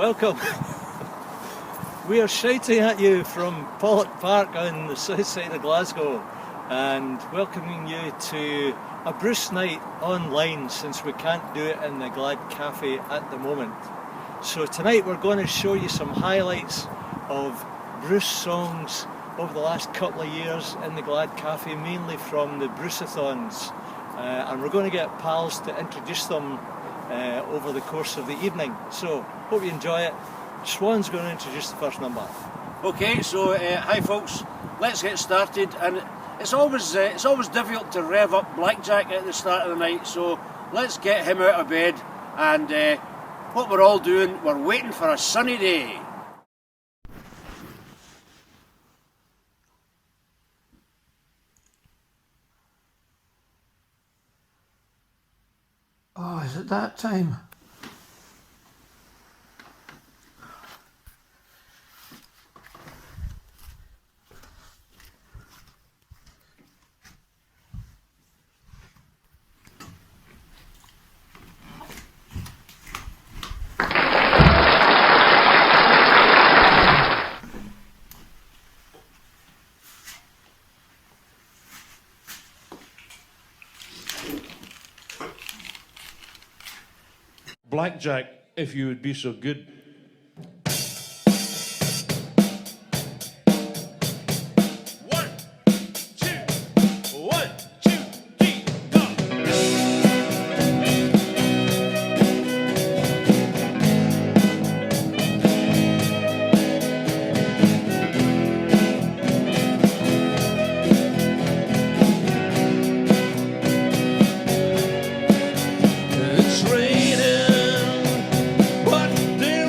Welcome. We are shouting at you from Pollock Park on the south side of Glasgow and welcoming you to a Bruce night online since we can't do it in the Glad Cafe at the moment. So tonight we're going to show you some highlights of Bruce songs over the last couple of years in the Glad Cafe, mainly from the Bruceathons, and we're going to get pals to introduce them over the course of the evening. So hope you enjoy it. Swan's going to introduce the first number. Okay, so hi folks, let's get started. And it's always difficult to rev up Blackjack at the start of the night, so let's get him out of bed. And what we're all doing, we're waiting for a sunny day. Oh, is it that time? Blackjack, if you would be so good. It's raining, but there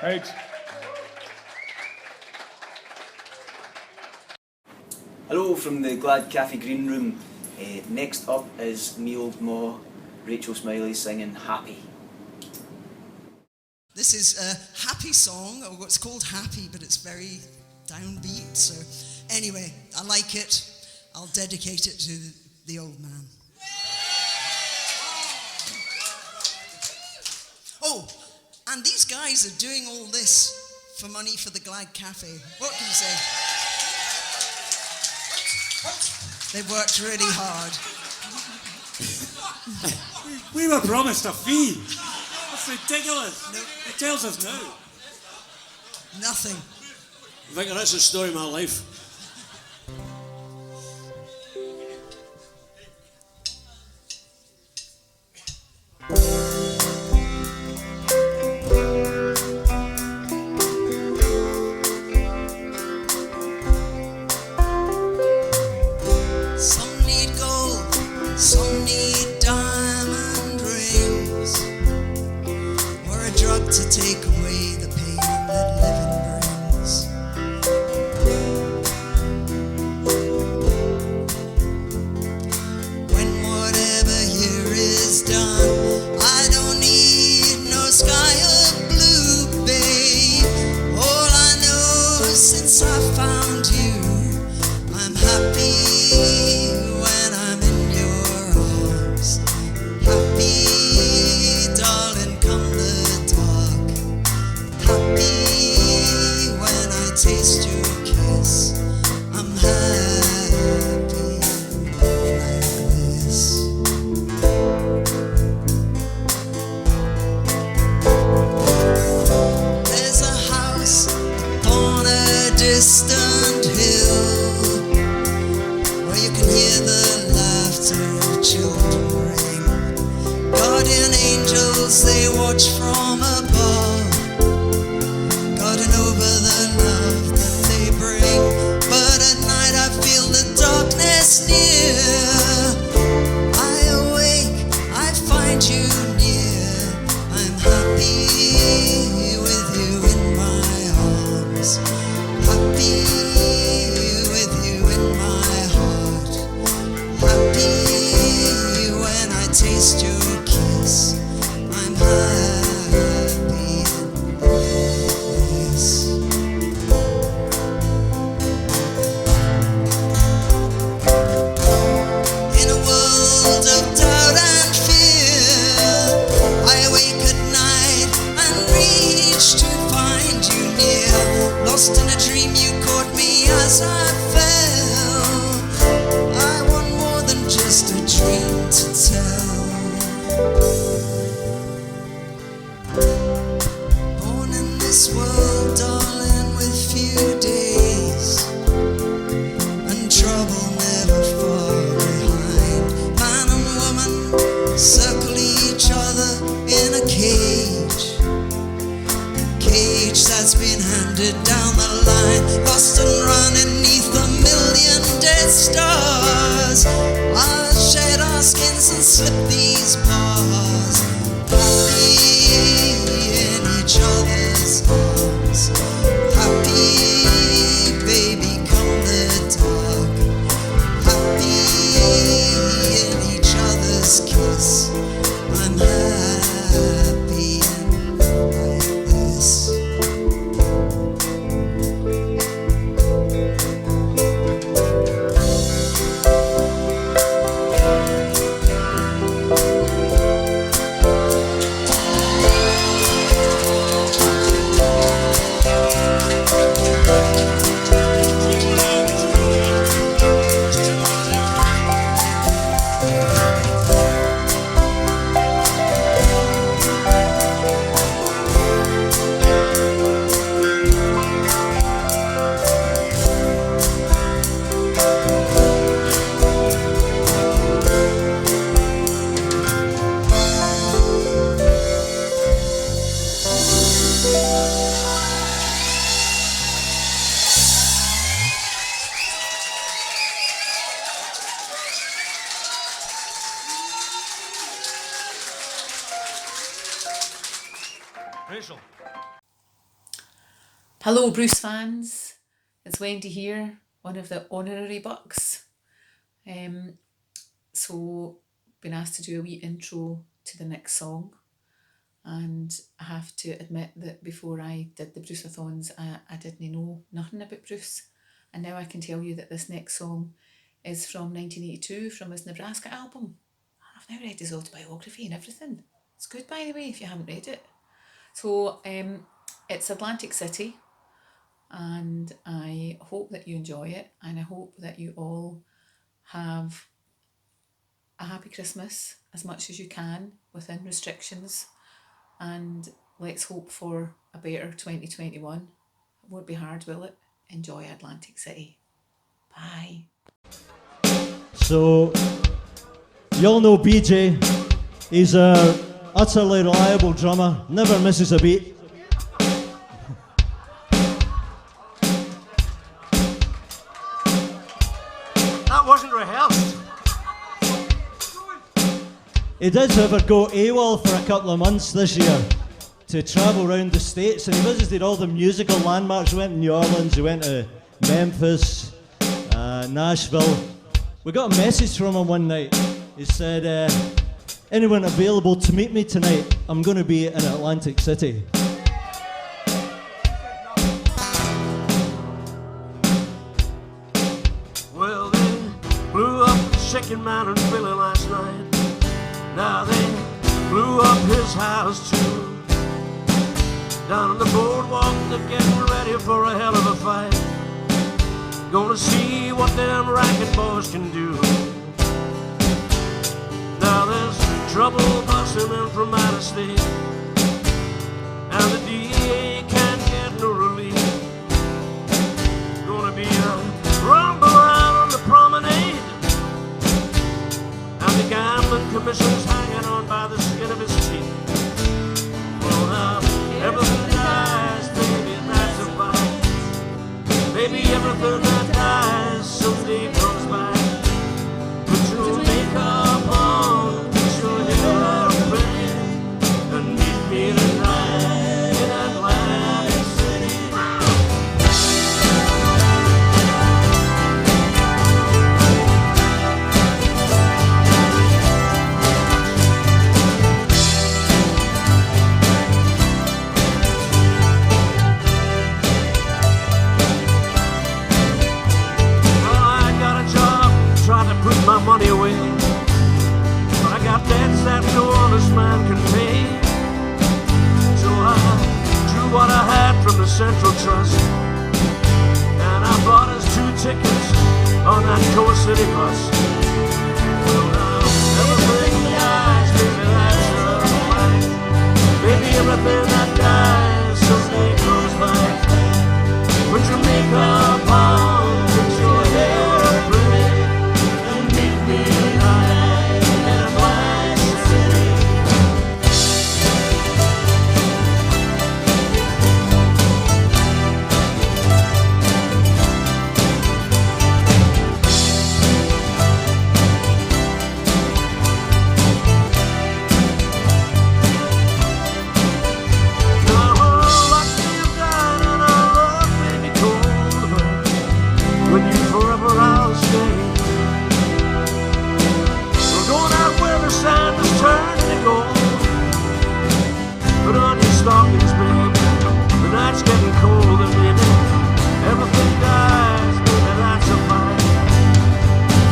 Right. Hello from the Glad Cafe Green Room. Next up is me old ma, Rachel Smiley, singing Happy. This is a happy song, or what's called happy, but it's very downbeat. So anyway, I like it. I'll dedicate it to the old man. Oh, and these guys are doing all this for money for the Glad Cafe. What can you say? They've worked really hard. We were promised a fee. That's ridiculous. No. It tells us now. Nothing. Victor, that's the story of my life. Some need gold, some need diamond rings, or a drug to take away the pain that living brings. When whatever here is done, I don't need no sky of blue, babe. All I know since I found you, I'm happy when I'm in your arms. Happy, darling, come the dark. Happy when I taste your kiss. I'm happy like this. There's a house on a distant hill where you can hear the laughter of children ring. Guardian angels, they watch from above, guarding over the love that they bring. But at night I feel the darkness near. I awake, I find you near. I'm happy with you in my arms. Happy with you in my heart. Happy when I taste your kiss. I'm happy in this. In a world of doubt and fear, I awake at night and reach to find you near. Lost in a dream, you caught me as I fell. I want more than just a dream to tell. Born in this world, darling, with few days, and trouble never far behind. Man and woman circle each other in a cage. Cage that's been handed down the line, lost and running neath a million dead stars. I'll shed our skins and slip these bars. Happy in each other's arms. Happy, baby, come the dark. Happy in each other's kiss. I'm happy like this. Rachel. Hello Bruce fans, it's Wendy here, one of the honorary bucks. So been asked to do a wee intro to the next song, and I have to admit that before I did the Bruceathons I didn't know nothing about Bruce, and now I can tell you that this next song is from 1982 from his Nebraska album. I've now read his autobiography and everything. It's good, by the way, if you haven't read it. So it's Atlantic City, and I hope that you enjoy it, and I hope that you all have a happy Christmas as much as you can within restrictions, and let's hope for a better 2021. It won't be hard, will it? Enjoy Atlantic City. Bye. So, you all know BJ. He's a utterly reliable drummer, never misses a beat. That wasn't rehearsed. He did, however, go AWOL for a couple of months this year to travel around the States, and he visited all the musical landmarks. He went to New Orleans, he went to Memphis, Nashville. We got a message from him one night. He said, anyone available to meet me tonight? I'm going to be in Atlantic City. Well, they blew up the Shaking Man in Philly last night. Now they blew up his house too. Down on the boardwalk, they're getting ready for a hell of a fight. Gonna see what them racket boys can do. Now there's trouble busting in from out of state, and the DA can't get no relief. Gonna be a rumble out on the promenade, and the gambling commission's hanging on by the skin of his teeth. Well, now everything dies, baby, that's a fact. Baby, everything that dies someday comes back. Put your makeup on, put your hair up pretty, and meet me tonight in Atlantic City. Put my money away, but I got debts that no honest man can pay. So I drew what I had from the Central Trust, and I bought us 2 tickets on that Coa City bus. Well, now everything dies, baby, that's a fact. Baby, everything that dies someday comes back. Put your makeup on, put your hair pretty. Stockings, baby. The night's getting cold, and baby, everything dies, baby, that's a fact.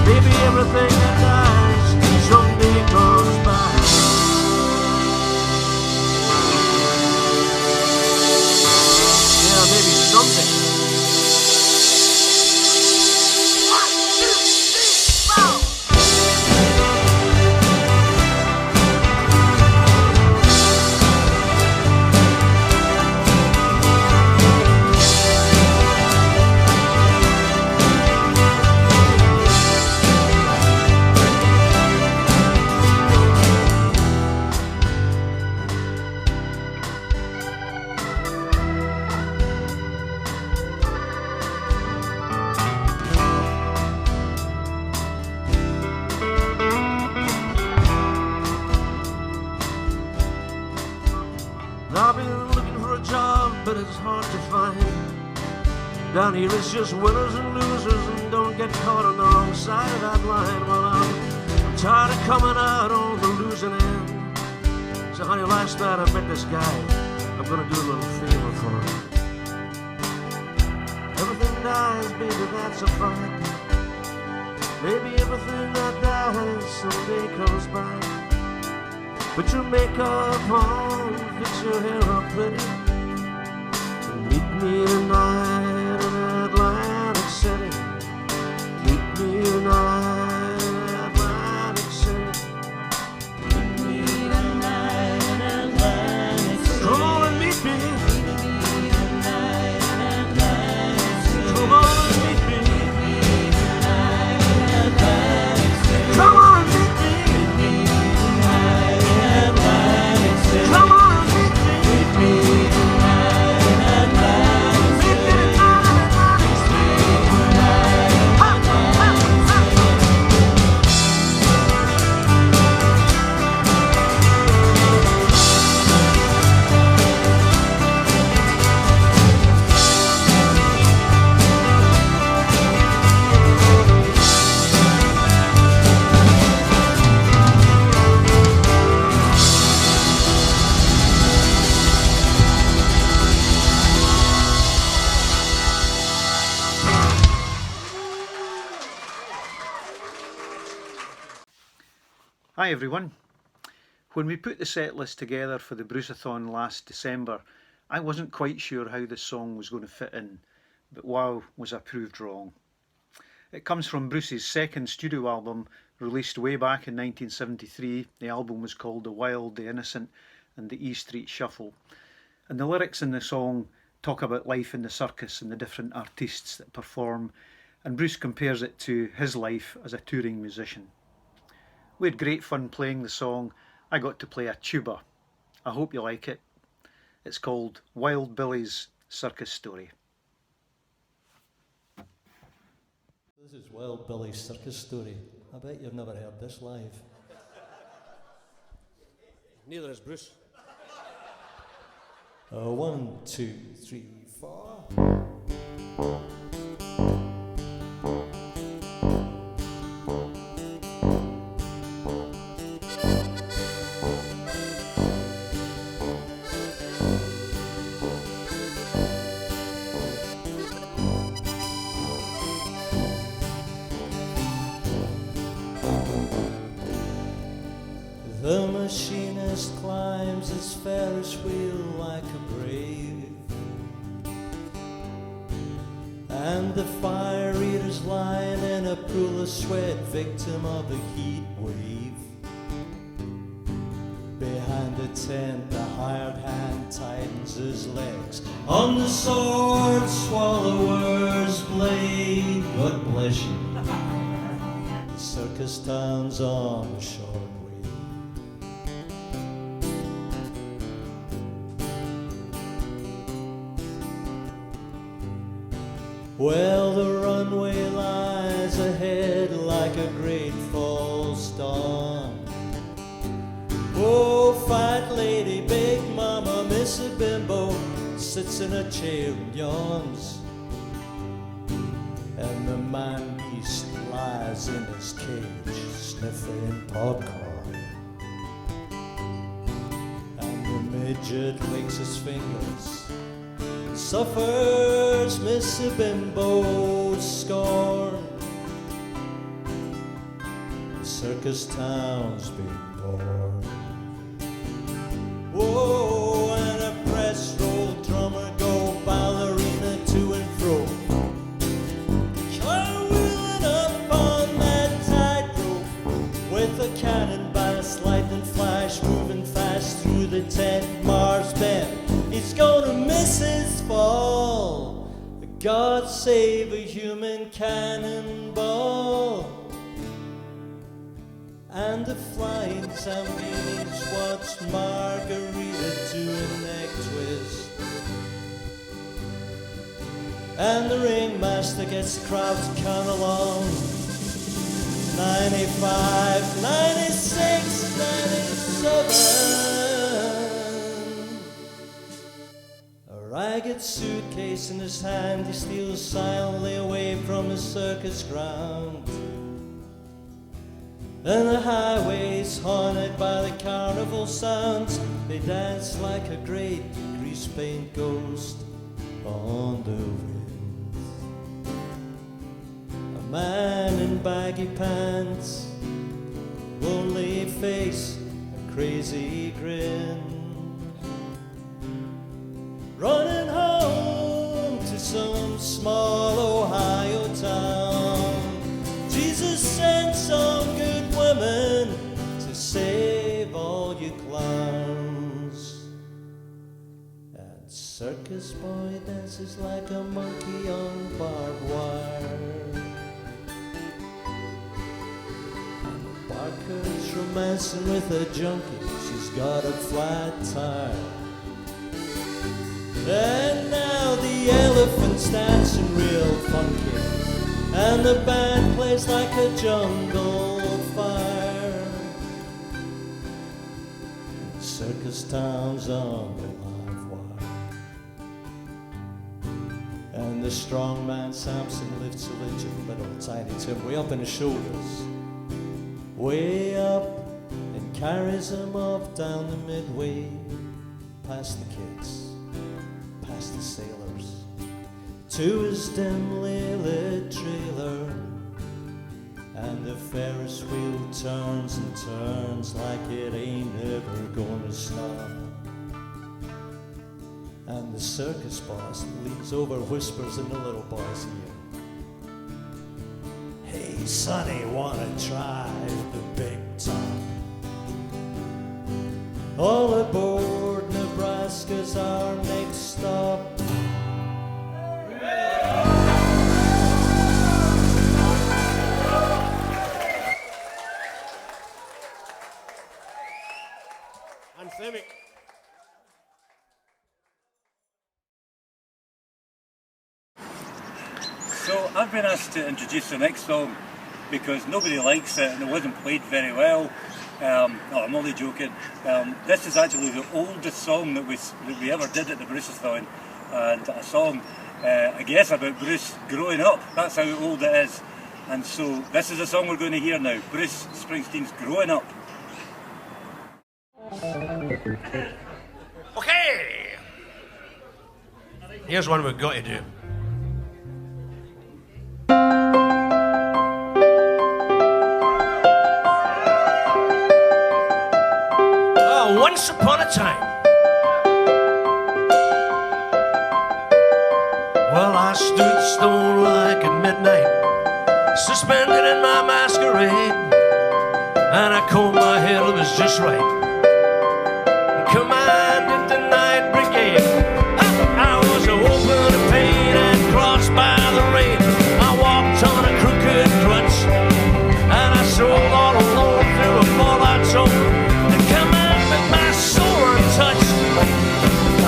Baby, everything that dies someday comes back. Yeah, maybe someday. 1, 2, 3, 4. I've been looking for a job but it's hard to find. Down here it's just winners and losers, and don't get caught on the wrong side of that line. Well, I'm tired of coming out on the losing end. So honey, last night I met this guy. I'm gonna do a little favor for him. Everything dies, baby, that's a fact. Maybe everything that dies someday comes back. Put your makeup on, fix your hair up pretty, and meet me tonight in Atlantic City. Meet me tonight in Atlantic City. Meet me tonight in Atlantic City. Come on and meet me. Meet me tonight in Atlantic City. Come on and meet me. Meet me tonight in Atlantic City. Come on and meet me. Meet me tonight in Atlantic City. Come on and meet me. Meet me tonight in Atlantic City. Meet me tonight in Atlantic City. Ha, ha, ha. Hi everyone. When we put the set list together for the Bruceathon last December, I wasn't quite sure how this song was going to fit in, but wow, was I proved wrong. It comes from Bruce's second studio album, released way back in 1973. The album was called The Wild, The Innocent and The E Street Shuffle. And the lyrics in the song talk about life in the circus and the different artists that perform, and Bruce compares it to his life as a touring musician. We had great fun playing the song. I got to play a tuba. I hope you like it. It's called Wild Billy's Circus Story. This is Wild Billy's Circus Story. I bet you've never heard this live. Neither is Bruce. 1, 2, 3, 4. The machinist climbs his Ferris wheel like a brave, and the fire eater's lying in a pool of sweat, victim of a heat wave. Behind the tent, the hired hand tightens his legs on the sword swallower's blade. God bless you. The circus town's on the shore. Well, the runway lies ahead like a great false dawn. Oh, fat lady, big mama, Miss Bimbo sits in a chair and yawns, and the man beast lies in his cage sniffing popcorn, and the midget licks his fingers, suffers Miss Bimbo's scorn. The circus town's been born. Whoa, and a press roll drummer go ballerina to and fro, cartwheeling up on that tightrope with a cannon blast, lightning flash, moving fast through the tent. Mars bent, he's gonna miss his fall. God save a human cannonball. And the flying Zambinis watch Margarita do a neck twist, and the ringmaster gets the crowd to count along. 95, 96, 97. ragged suitcase in his hand, he steals silently away from the circus ground. And the highways haunted by the carnival sounds, they dance like a great grease paint ghost on the wind. A man in baggy pants, lonely face, a crazy grin, running home to some small Ohio town. Jesus sent some good women to save all you clowns. And circus boy dances like a monkey on barbed wire. And the barker's romancing with a junkie, she's got a flat tire. And now the elephant's dancing real funky, and the band plays like a jungle fire. Circus town's on the live wire. And the strong man Samson lifts a little tiny Tim way up in his shoulders, way up, and carries him up down the midway, past the kids, past the sailors, to his dimly lit trailer. And the Ferris wheel turns and turns like it ain't ever gonna stop. And the circus boss leans over, whispers in the little boy's ear, "Hey sonny, wanna try the big top? All aboard, Nebraska's our next stop." Sammy. So I've been asked to introduce the next song because nobody likes it and it wasn't played very well. No, I'm only joking. This is actually the oldest song that we ever did at the Bruceathon, and a song, I guess, about Bruce growing up. That's how old it is. And so this is a song we're going to hear now, Bruce Springsteen's Growing Up. Okay, here's one we've got to do. Oh, once upon a time, well, I stood stone like at midnight, suspended in my masquerade, and I combed my hair, it was just right. Commanded the night brigade. I was open to pain and crossed by the rain. I walked on a crooked crutch, and I sold all alone through a fallout zone. The commandment my sword touched.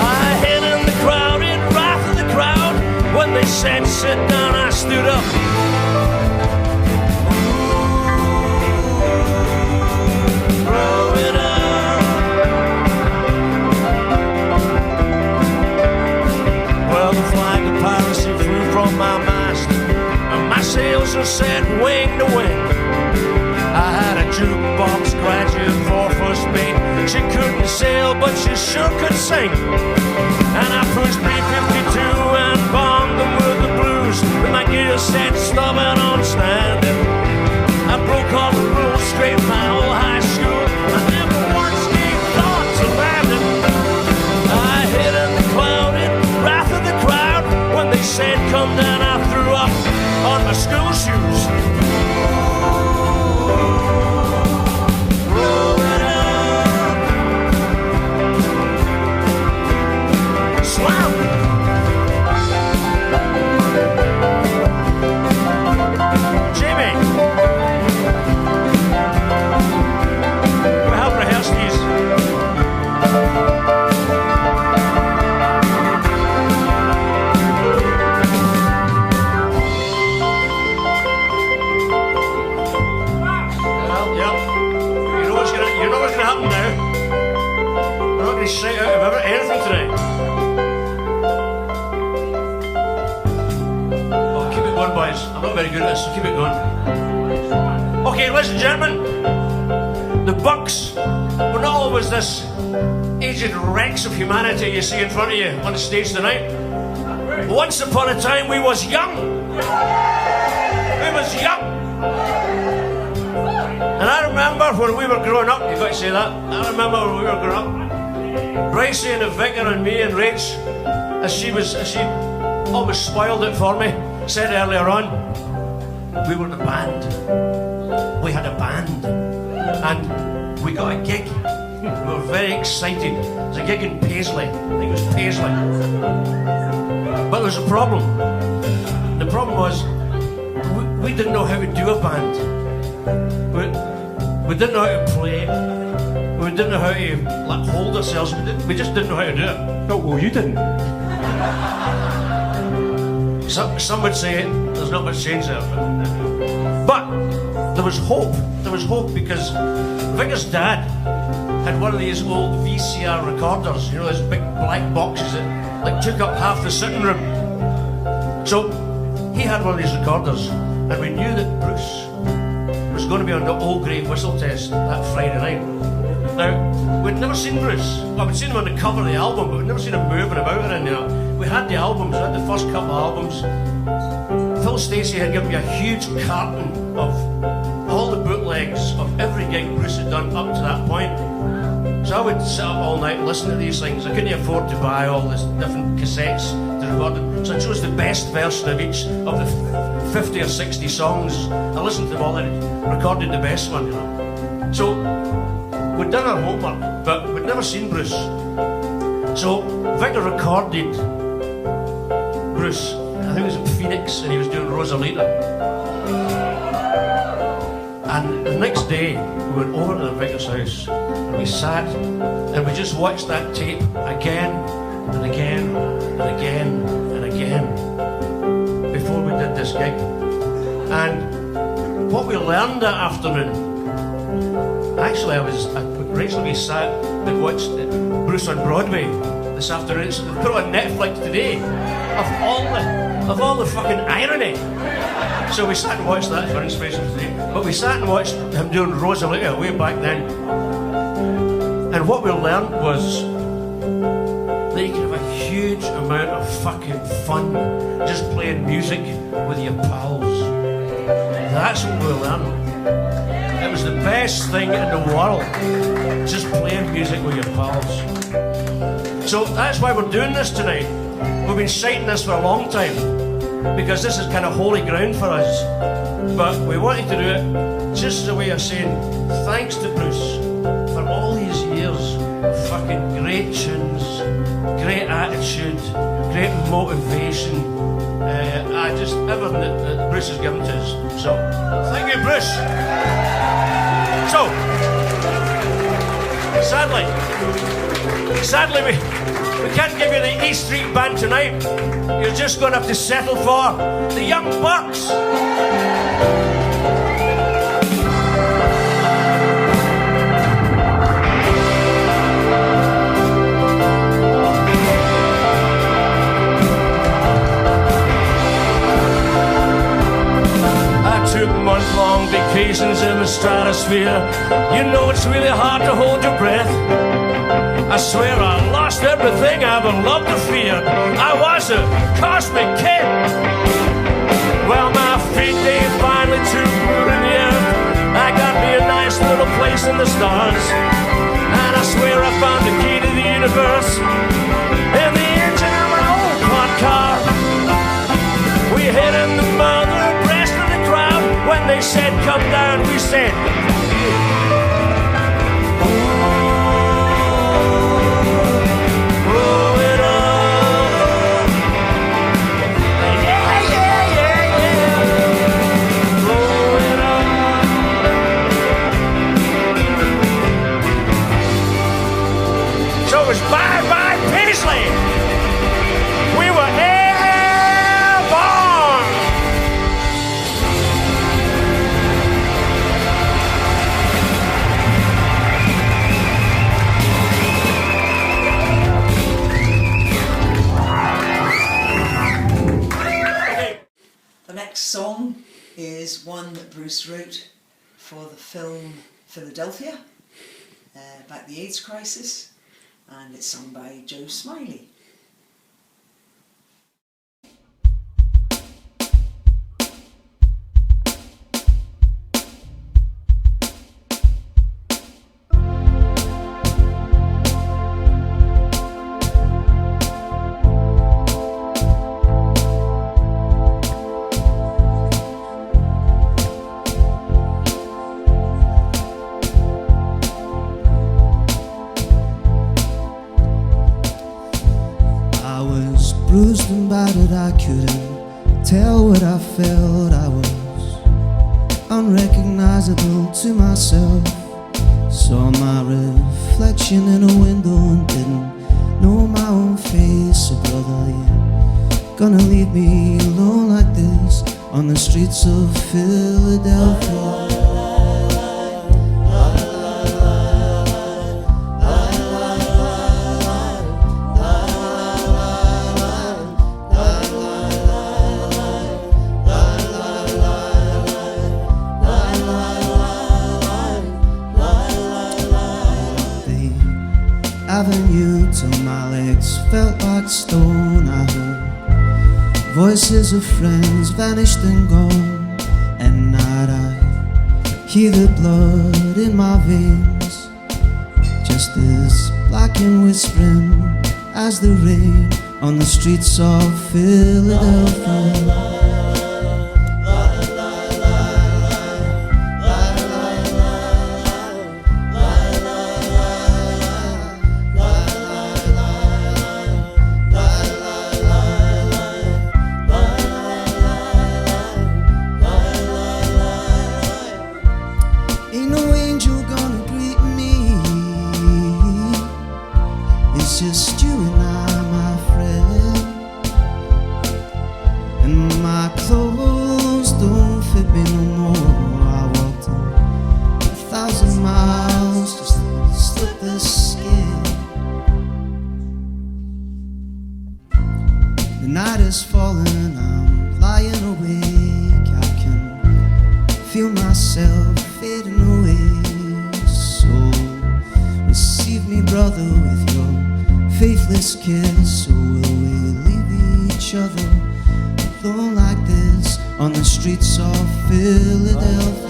I hid in the crowded wrath of the crowd. When they said sit down, I stood up. Growing up. Piracy flew from my mast, and my sails are set wing to wing. I had a jukebox graduate for first mate. She couldn't sail, but she sure could sing. And I pushed B-52 and bombed them with the blues, with my gear set stubborn on standing. I broke all the rules straight from my old high school. I never once gave thought to landing. I hid in the clouded wrath of the crowd. When they said come down, I threw up on my school shoes. Growing up. very good at this, so keep it going. Okay, ladies and gentlemen, the Bucks were not always this aged wrecks of humanity you see in front of you on the stage tonight. Once upon a time, we was young. We was young. And I remember when we were growing up, you've got to say that. I remember when we were growing up, Brycey and the Vicar and me and Rach, as she always spoiled it for me, said earlier on, we were the band. We had a band. And we got a gig. We were very excited. It was a gig in Paisley. I think it was Paisley. But there was a problem. The problem was we didn't know how to do a band. We didn't know how to play. We didn't know how to hold ourselves. We just didn't know how to do it. Oh, well, you didn't. Some would say there's not much change there. But there was hope. There was hope because Vicar's dad had one of these old VCR recorders, you know, those big black boxes that took up half the sitting room. So he had one of these recorders, and we knew that Bruce was going to be on the Old Grey Whistle test that Friday night. Now, we'd never seen Bruce. Well, we'd seen him on the cover of the album, but we'd never seen him moving about or anything. We had the albums, we had the first couple of albums. Phil Stacey had given me a huge carton of all the bootlegs of every gig Bruce had done up to that point. So I would sit up all night and listen to these things. I couldn't afford to buy all these different cassettes to record them. So I chose the best version of each of the 50 or 60 songs. I listened to them all and recorded the best one, you know. So we'd done our homework, but we'd never seen Bruce. So Vicar recorded Bruce. I think it was in Phoenix, and he was doing Rosalita. And the next day, we went over to the Vicar's house, and we sat, and we just watched that tape again, and again, and again, and again, before we did this gig. And what we learned that afternoon, actually, Rachel and we sat and watched Bruce on Broadway this afternoon. So they put it on Netflix today, of all the fucking irony. So we sat and watched that for inspiration today. But we sat and watched him doing Rosalita way back then. And what we learned was that you can have a huge amount of fucking fun just playing music with your pals. That's what we learned. It was the best thing in the world, just playing music with your pals. So that's why we're doing this tonight. We've been citing this for a long time, because this is kind of holy ground for us. But we wanted to do it just as a way of saying thanks to Bruce for all these years of fucking great tunes, great attitude, great motivation, just everything that Bruce has given to us. So, thank you, Bruce. So, sadly we can't give you the E Street Band tonight. You're just going to have to settle for the Young Bucks. Took month-long vacations in the stratosphere. You know it's really hard to hold your breath. I swear I lost everything I ever loved or feared. I was a cosmic kid. Well, my feet, they finally took root in the earth. I got me a nice little place in the stars. And I swear I found the key to the universe in the engine of my old pod car. We hid in the mother breast of the crowd. When they said come down, we said roll it up. Yeah, yeah, yeah, yeah. Roll it up. So it was bye-bye Paisley. We were airborne. The next song is one that Bruce wrote for the film Philadelphia, about the AIDS crisis, and it's sung by Joe Smiley. Bruised and battered, I couldn't tell what I felt. I was unrecognizable to myself. Saw my reflection in a window and didn't know my own face. So brother, you're gonna leave me alone like this on the streets of Philadelphia. Avenue till my legs felt like stone. I heard voices of friends vanished and gone. At night I hear the blood in my veins, just as black and whispering as the rain on the streets of Philadelphia. Just you and I, my friend, and my clothes don't fit me no more. I walked 1,000 miles just to slip the skin. The night is falling, I'm lying awake. I can feel myself fading away. So receive me, brother, with your faithless kiss. Or will we leave each other alone like this on the streets of Philadelphia?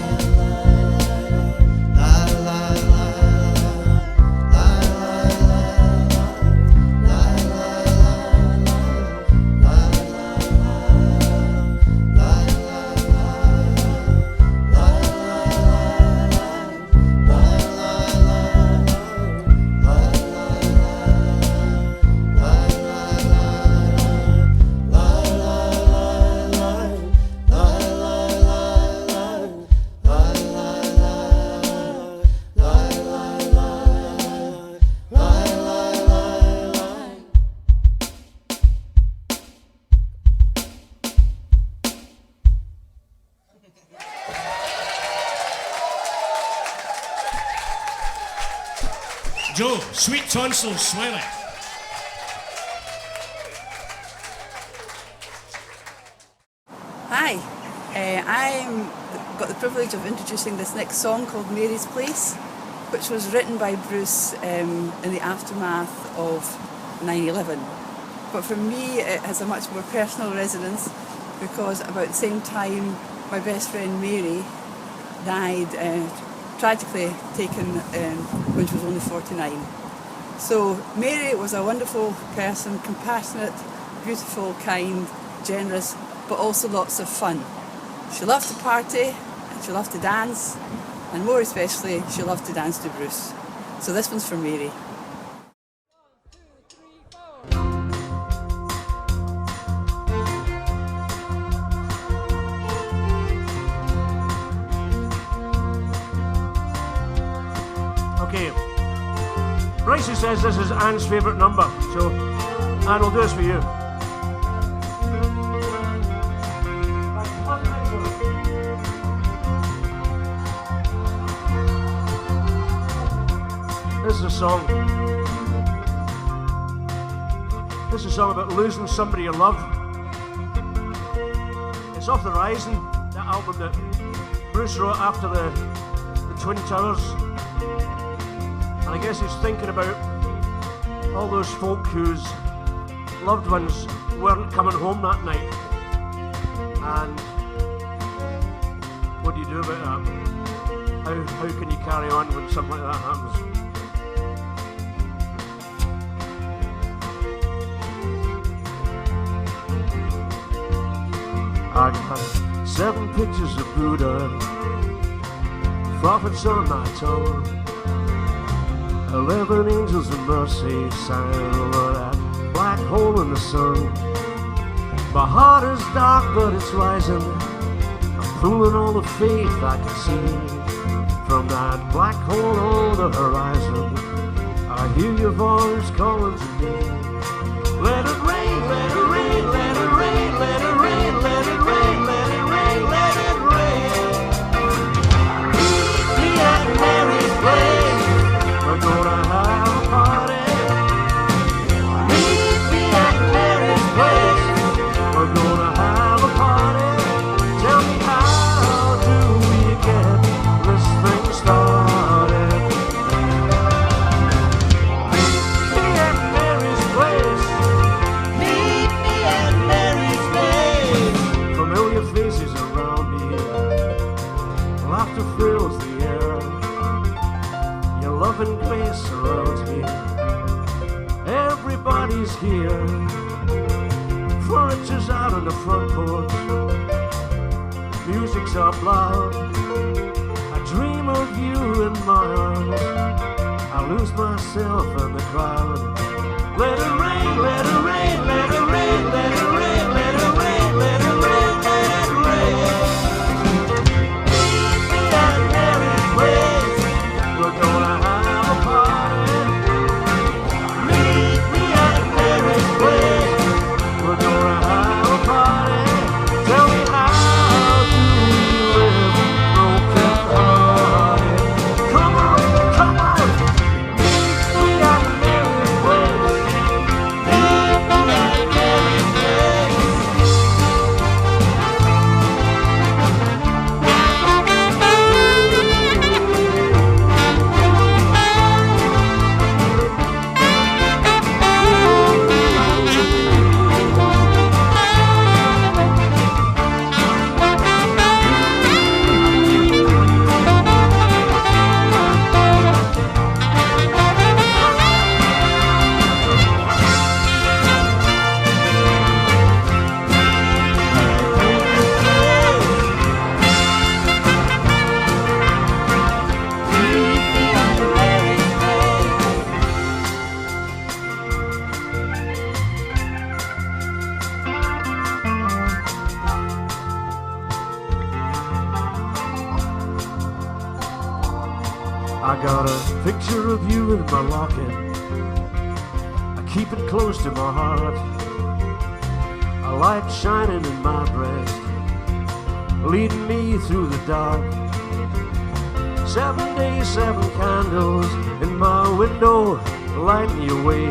Joe, sweet tonsils, Smiley. Hi, I've got the privilege of introducing this next song called Mary's Place, which was written by Bruce in the aftermath of 9/11. But for me it has a much more personal resonance because about the same time my best friend Mary died, tragically taken when she was only 49. So Mary was a wonderful person, compassionate, beautiful, kind, generous, but also lots of fun. She loved to party and she loved to dance, and more especially she loved to dance to Bruce. So this one's for Mary. Okay, Brycey says this is Anne's favourite number, so Anne will do this for you. This is a song. This is a song about losing somebody you love. It's off the Rising, the album that Bruce wrote after the Twin Towers. And I guess he's thinking about all those folk whose loved ones weren't coming home that night. And what do you do about that? How can you carry on when something like that happens? I got 7 pictures of Buddha, prophets on my tongue, 11 angels of mercy sang over that black hole in the sun. My heart is dark but it's rising, I'm pulling all the faith I can see from that black hole on the horizon. I hear your voice calling to me. Let it rain, let it rain, let it rain, let it rain, let it rain, let it rain, let it rain. Meet me at Mary's place, we're gonna have a party. Meet me at Mary's place, we're gonna have a party. Tell me, how do we get this thing started? Meet me at Mary's place. Meet me at Mary's place. Familiar faces around me, laughter fills the air. Your love and grace surrounds me. Everybody's here. Furniture's out on the front porch. Music's up loud. I dream of you in my arms. I lose myself in the crowd. Let it rain, let it rain, let it rain, let it rain, let it rain, let it rain, let it rain. Meet me at Mary's place, we're gonna have a party. Meet me at Mary's place, we're gonna have a party. Tell me, how do we live broken hearted? Come on, come on. Meet me at Mary's place. Meet me at Mary's place. I got a picture of you in my locket. I keep it close to my heart. A light shining in my breast, leading me through the dark. 7 days, 7 candles in my window, lighting your way.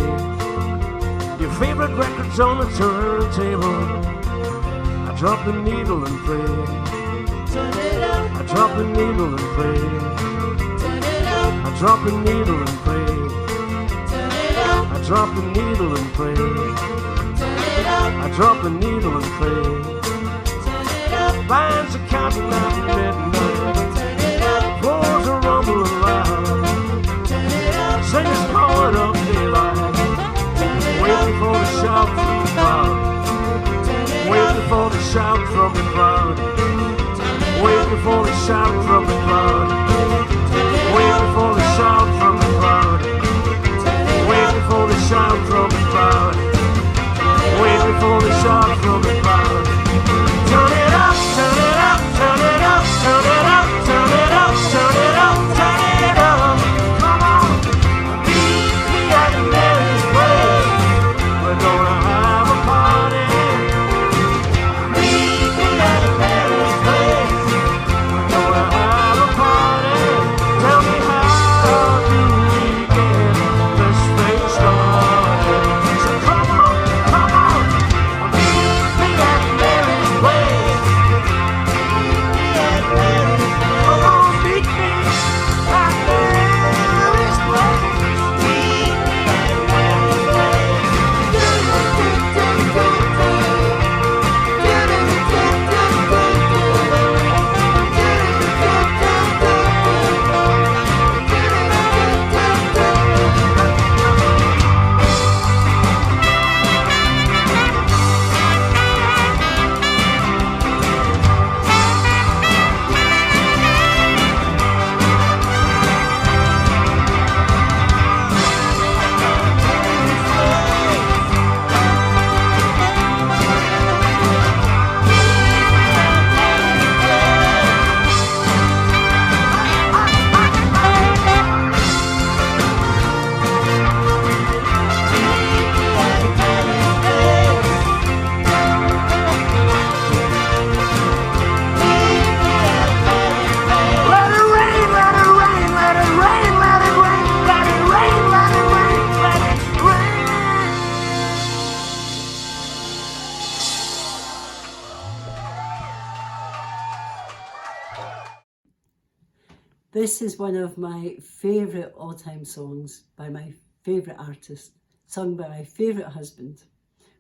Your favorite records on the turntable. I drop the needle and pray. I drop the needle and pray. I drop the needle and pray. I drop the needle and pray. I drop the needle and pray. Bands are counting out midnight. Floors are rumbling loud. Singers calling up daylight. Waiting for the shout from the crowd. Waiting for the shout from the crowd. Waiting for the shout from the crowd. Waiting for the shout from the crowd. Waiting for the shout from the crowd. Waiting for the shout from the crowd. Turn it up, turn it up, turn it up, turn it up, turn it up, turn it up, turn it up. Come on, meet me at Mary's place. We're gonna have a party. Meet me at Mary's place. We're gonna have a party. Tell me, how do we get this thing started? So come on, meet me at Mary's place. This is one of my favourite all-time songs by my favourite artist, sung by my favourite husband.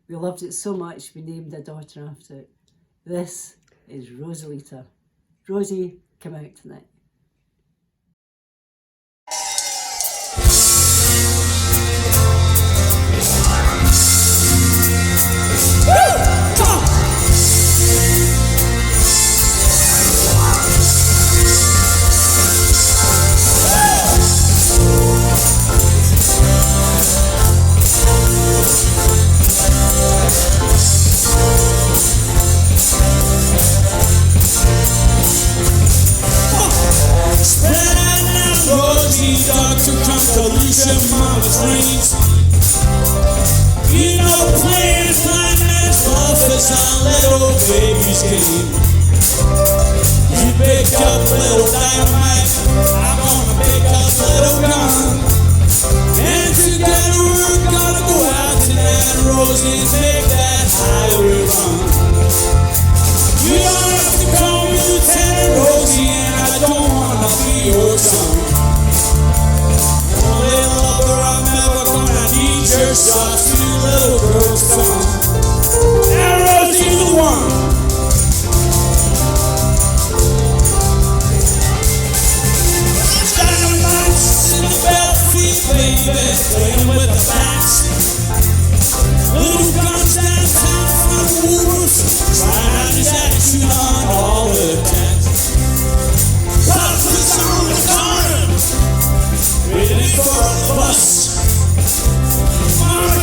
We loved it so much we named a daughter after it. This is Rosalita. Rosie, come out tonight. Doctor, come to lose your mama's dreams. You know, playing blind man's bluff is a little baby's game. You pick up little dynamite, I'm gonna pick up little gun. And together we're gonna go out tonight, Rosie, and make that highway run. You don't have to call me Lieutenant Rosie, and I don't wanna be your son. Your soft, sweet little girl's song. And Rosie the one. Dynamites in the backseat, baby, playing with the bats. Little guns downtown from the Woolworths, trying out his attitude on all the cats. Pops on the corner, waiting for the bus.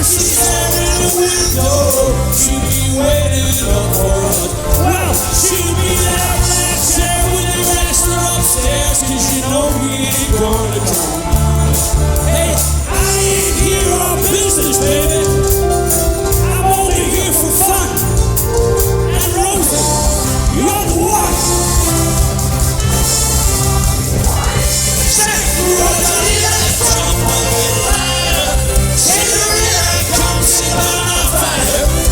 She's there in the window, she'll be waiting up for us. Well, she'll be that black chair with the rest upstairs, 'cause you know we ain't gonna come. Hey, I ain't here on business, baby, I'm only here for fun. And Rosie, you're the one. Say, Rosalita, come on, liar. Say,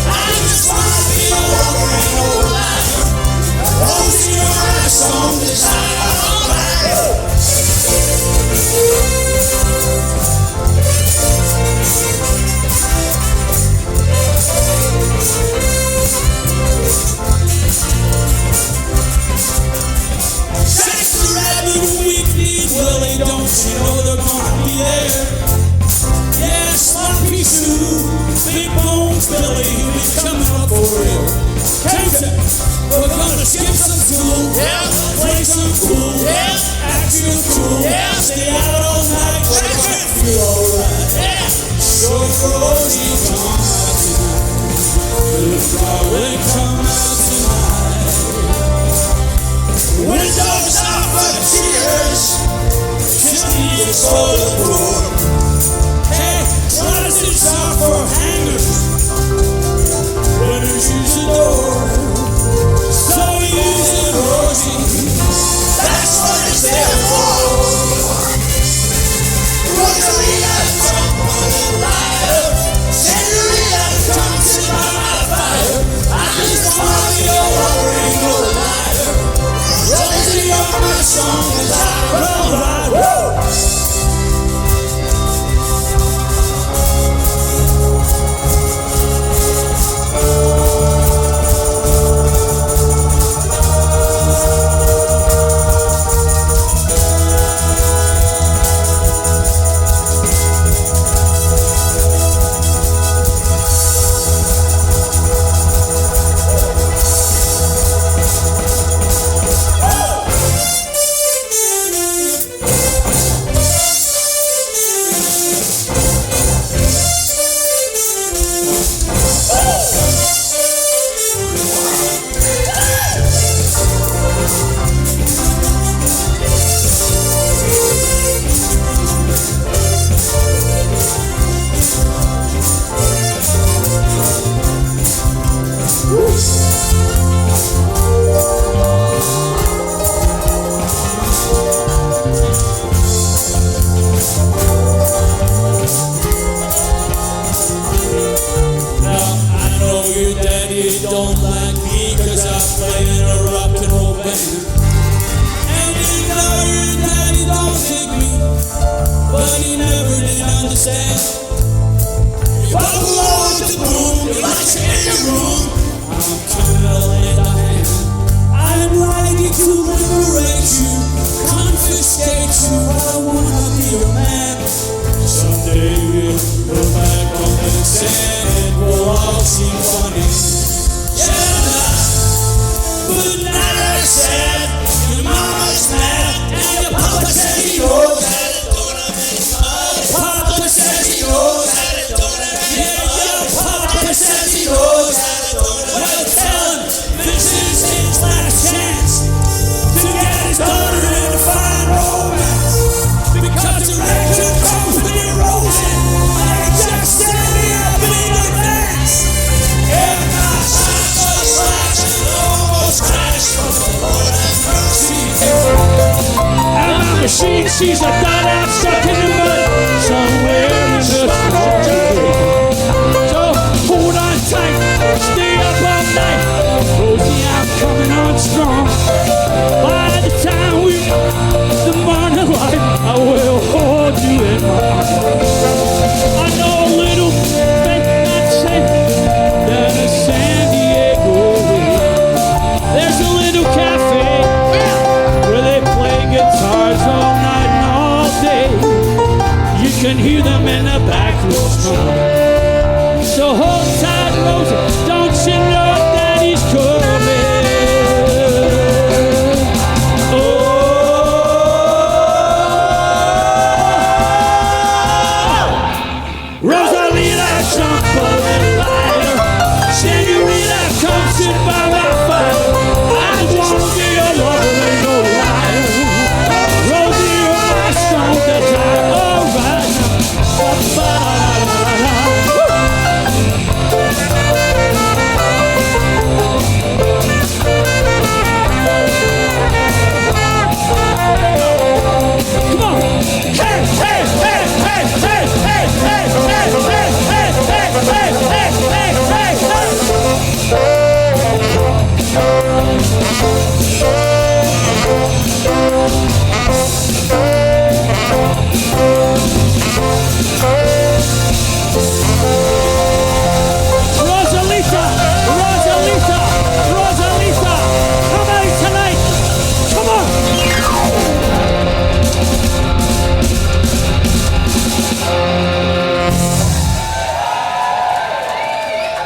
I just wanna be a wolverine, old liar. Rosie, you're my song desire. Jack the Rabbit, we need Willie, don't you know they're gonna be there? Yeah, Sloppy Sue, Big Bones Billy, he'll be coming up for real. Kansas, we're gonna skip some school, yeah, play some pool, yeah, act real cool, yeah, stay out all night, we're gonna feel alright, yeah. So Rosie, come out tonight, little Broadway, come out tonight. Windows out for tears, chimneys full of roar. Hey, closets are for hangers, runners use the door. So use it, Rosie, that's what it's there for. Rosalita, come on and liar. Senorita, come sit by my fire. I just wanna be a wolverine, old liar. Rosie, you're my song desire. Woo! play in a rock and roll band. And you know your daddy all seem funny. But now they're sad, your mama's mad, and your papa says he knows that it don't make money. Papa says he knows that it don't make money. Yeah, your papa says he knows that it don't make money. Well, tell him this is his last chance to get his daughter in a fine romance. Because the record company rolls in, they just send me a big advance. And my cycle slides and almost crashed from the Lord have mercy. And my machine sees a dot out stuck in the mud somewhere in the street. So hold on tight, stay up all night. Rosie, I'm coming on strong. By the time we the morning light, I will hold you in my arms. I know a little thing not safe down in San Diego. There's a little cafe where they play guitars all night and all day. You can hear them in the back room strumming. So hold tight, Rosie, don't you know that he's coming? Rosalita, jumper and liar, senorita, come sit by my fire. I just wanna be your lover, ain't no liar. Rosie, you're my strong desire. All right come on. Hey, hey, hey, hey, hey, hey, hey, hey, hey, hey, hey, hey, hey, hey, Rosalita, Rosalita, Rosalita, come out tonight. Come on.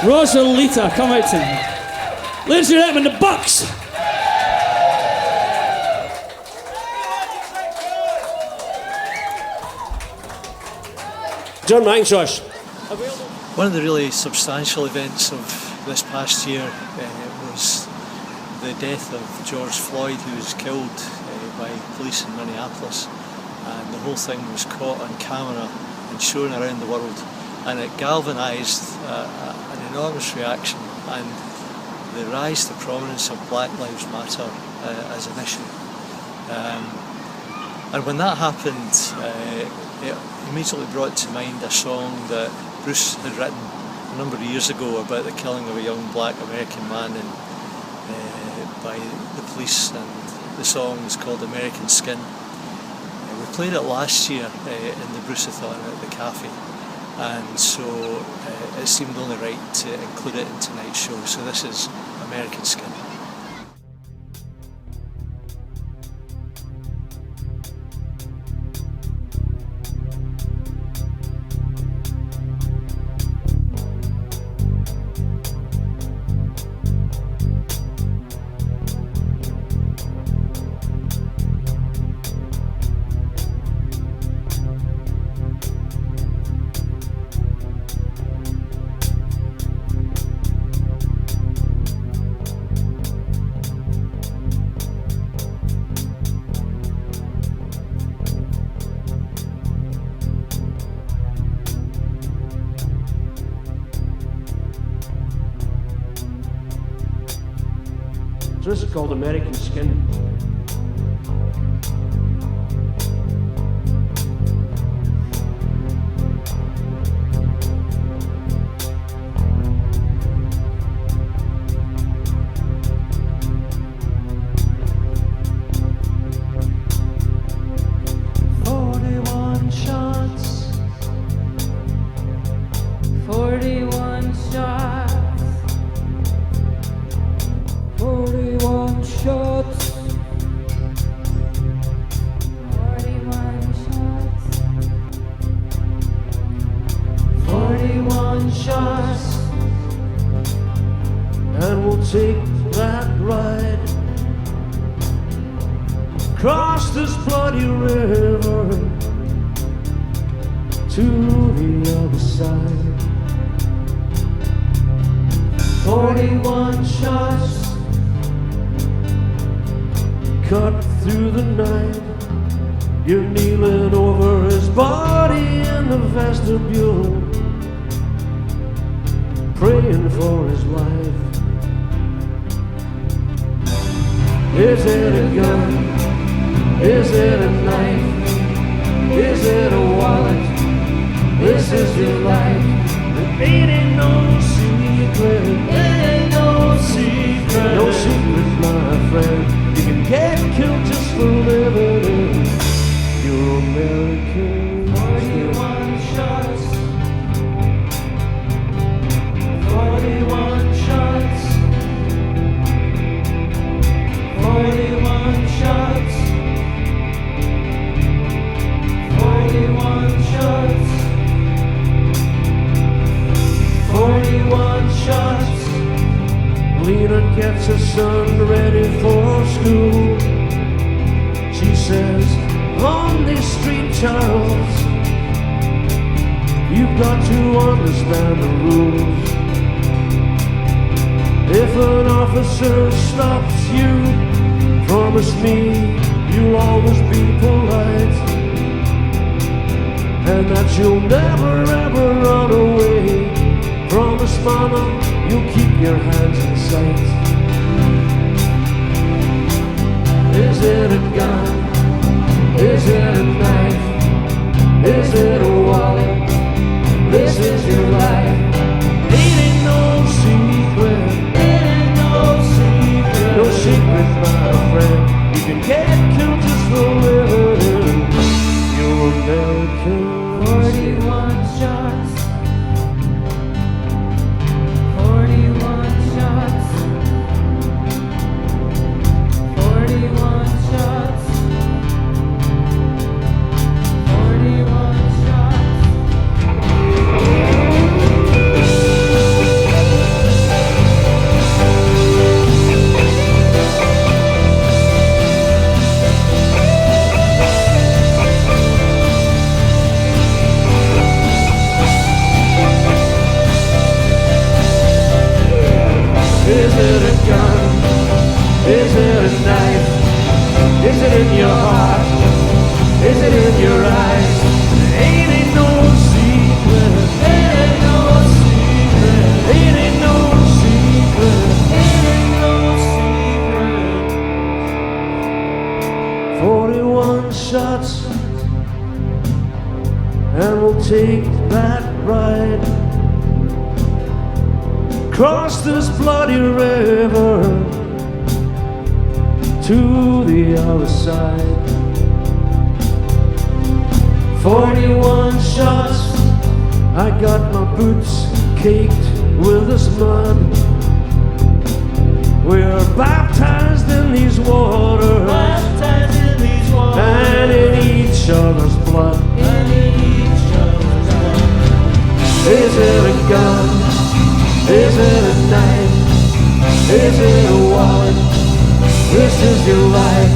Rosalita, come out tonight. Ladies and gentlemen, the Bucks. John McIntosh. One of the really substantial events of this past year was the death of George Floyd, who was killed by police in Minneapolis, and the whole thing was caught on camera and shown around the world, and it galvanised an enormous reaction and the rise to prominence of Black Lives Matter as an issue. And when that happened, it immediately brought to mind a song that Bruce had written a number of years ago about the killing of a young black American man by the police, and the song is called American Skin. We played it last year in the Bruceathon at the cafe, and so it seemed only right to include it in tonight's show, so this is American Skin. So this is called American Skin. Shots, take that ride across this bloody river to the other side. 41 shots cut through the night. You're kneeling over his body in the vestibule, praying for his life. Is it a gun? Is it a knife? Is it a wallet? This is your life. It ain't no secret. It ain't no secret. No secret, my friend. You can get killed just for living. You're American. 41 shots. 41 shots. 41 shots. 41 shots. 41 shots. Lena gets her son ready for school. She says, on this street, Charles, you've got to understand the rules. If an officer stops you, promise me you'll always be polite, and that you'll never ever run away. Promise, mama, you'll keep your hands in sight. Is it a gun? Is it a knife? Is it a wallet? This is your life. It ain't no secret. It ain't no secret. No secret, my friend. You can get killed just for living. You're American. 41 shots. 41 shots. 41 shots. 41 shots. Is it a gun? Is it a knife? Is it in your heart? Is it in your eyes? It ain't no secret. It ain't no secret. It ain't no secret. It ain't no secret. 41 shots, and we'll take that ride across this bloody river to the other side. 41 shots, I got my boots caked with this mud. We're baptized in these waters, baptized in these waters, and in each other's blood. In each other's blood. Is it a gun? Is it a knife? Is it a wallet? This is your life.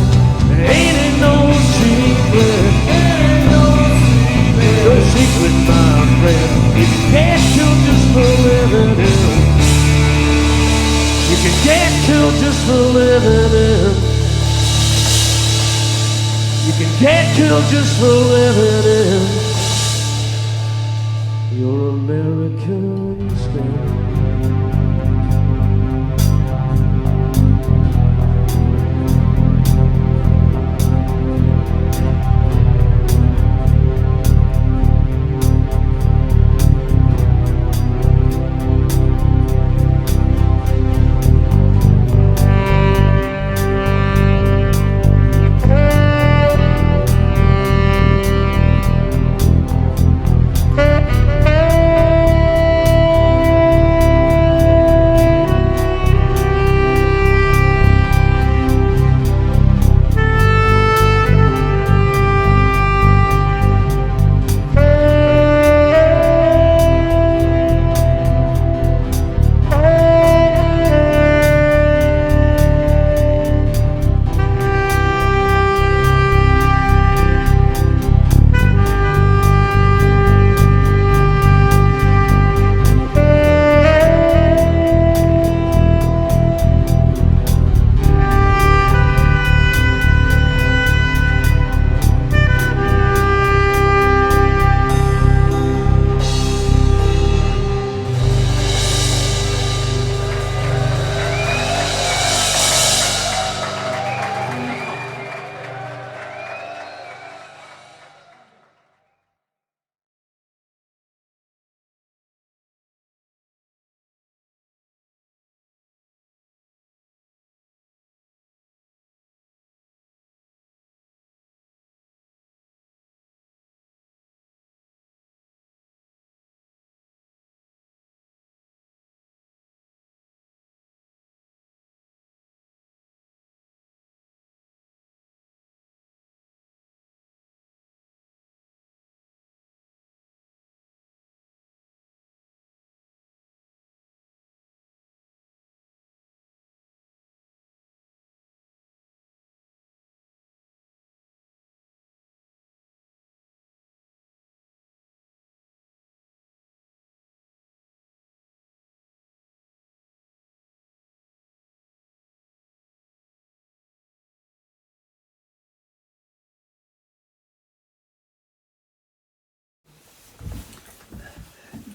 Ain't it no secret? Ain't no secret. No secret, my friend. You can get killed just for living in. You can get killed just for living in. You can get killed just for living in. You're American stand.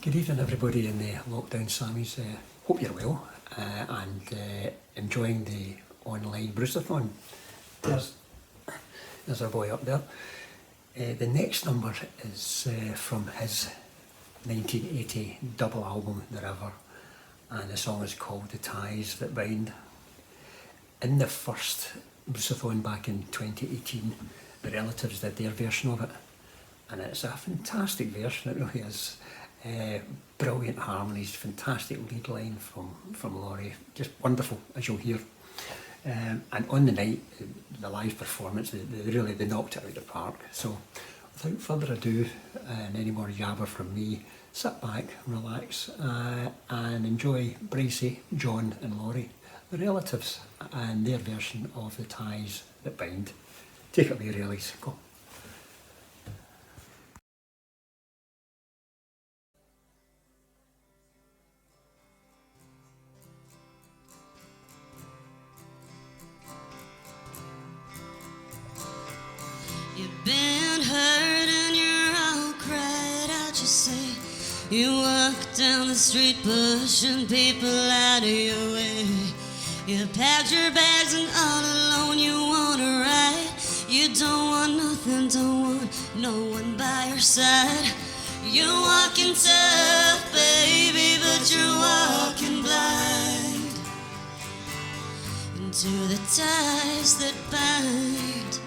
Good evening, everybody in the lockdown Sammys. Hope you're well and enjoying the online Bruceathon. There's our boy up there. The next number is from his 1980 double album, The River, and the song is called The Ties That Bind. In the first Bruceathon back in 2018, the Relatives did their version of it, and it's a fantastic version, it really is. Brilliant harmonies, fantastic lead line from Laurie, just wonderful, as you'll hear. And on the night, the live performance, they knocked it out of the park. So without further ado and any more yabber from me, sit back, relax and enjoy Bracey, John and Laurie, the Relatives, and their version of The Ties That Bind. Take it away, Reillys, go. You've been hurt and you're all cried out, you say. You walk down the street pushing people out of your way. You packed your bags and all alone you want to ride. You don't want nothing, don't want no one by your side. You're walking tough, baby, but you're walking blind into the ties that bind.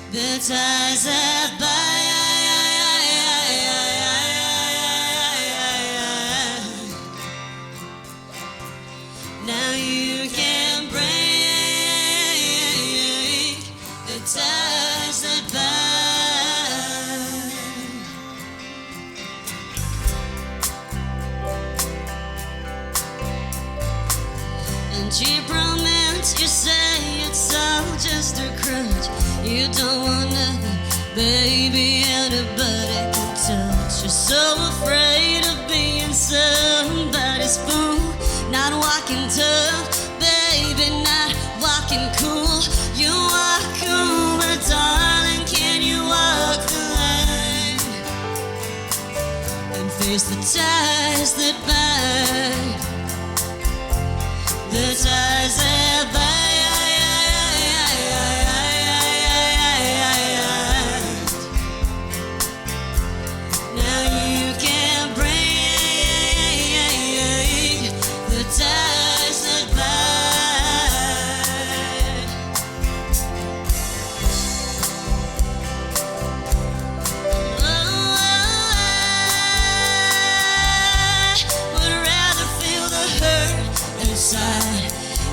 The ties that bind. Now you can break the ties that bind. And cheap romance, you say it's all just a crutch. You don't want nothing, baby, anybody can touch. You're so afraid of being somebody's fool. Not walking tough, baby, not walking cool. You walk cool, but darling, can you walk the line and face the ties that bind? The ties that bind.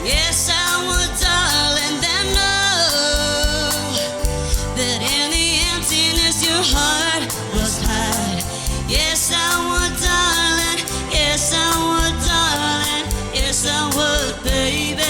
Yes, I would, darling, then know that in the emptiness your heart must hide. Yes, I would, darling, yes, I would, darling, yes, I would, baby.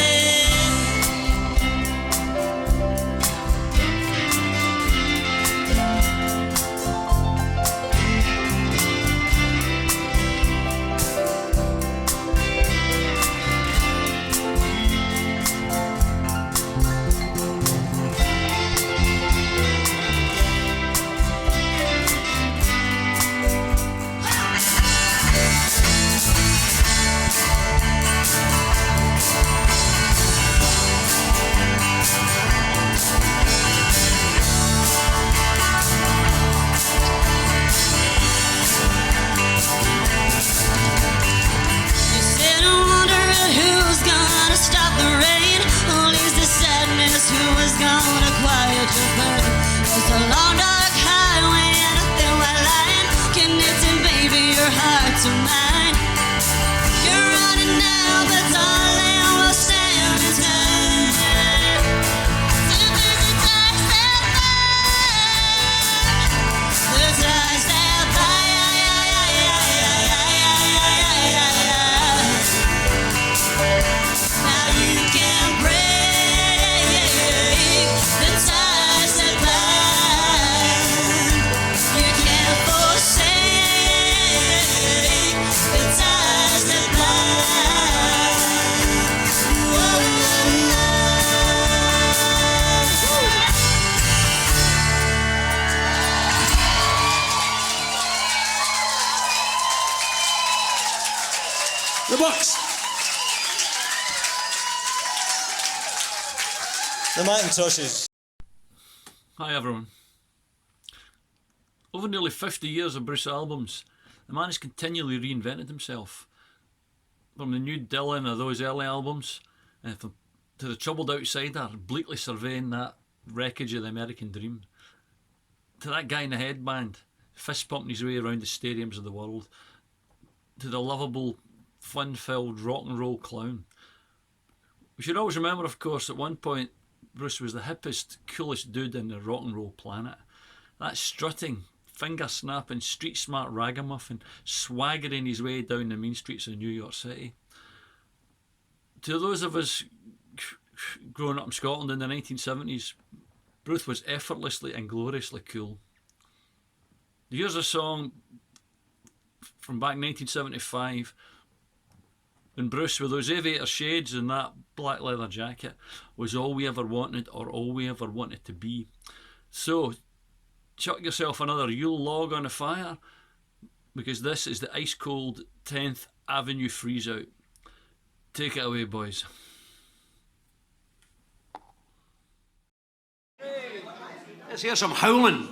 Who is gonna quiet your burden? There's a long dark highway and a thin white line connecting, baby, your heart to mine. You're running now, but darling, we'll stand in time. So there's the ties that bind. The ties that bind. Now you can break the ties that bind. The Bucks. The Macintoshes. Hi everyone. Over nearly 50 years of Bruce albums, the man has continually reinvented himself. From the new Dylan of those early albums, to the Troubled Outsider, bleakly surveying that wreckage of the American dream, to that guy in the headband, fist pumping his way around the stadiums of the world, to the lovable, fun-filled rock and roll clown. We should always remember, of course, at one point Bruce was the hippest, coolest dude in the rock and roll planet. That strutting, finger-snapping, street-smart ragamuffin swaggering his way down the mean streets of New York City. To those of us growing up in Scotland in the 1970s, Bruce was effortlessly and gloriously cool. Here's a song from back in 1975 when Bruce, with those aviator shades and that black leather jacket, was all we ever wanted or all we ever wanted to be. So, chuck yourself another Yule log on the fire, because this is the ice-cold 10th Avenue Freeze-Out. Take it away, boys. Let's hear some howling.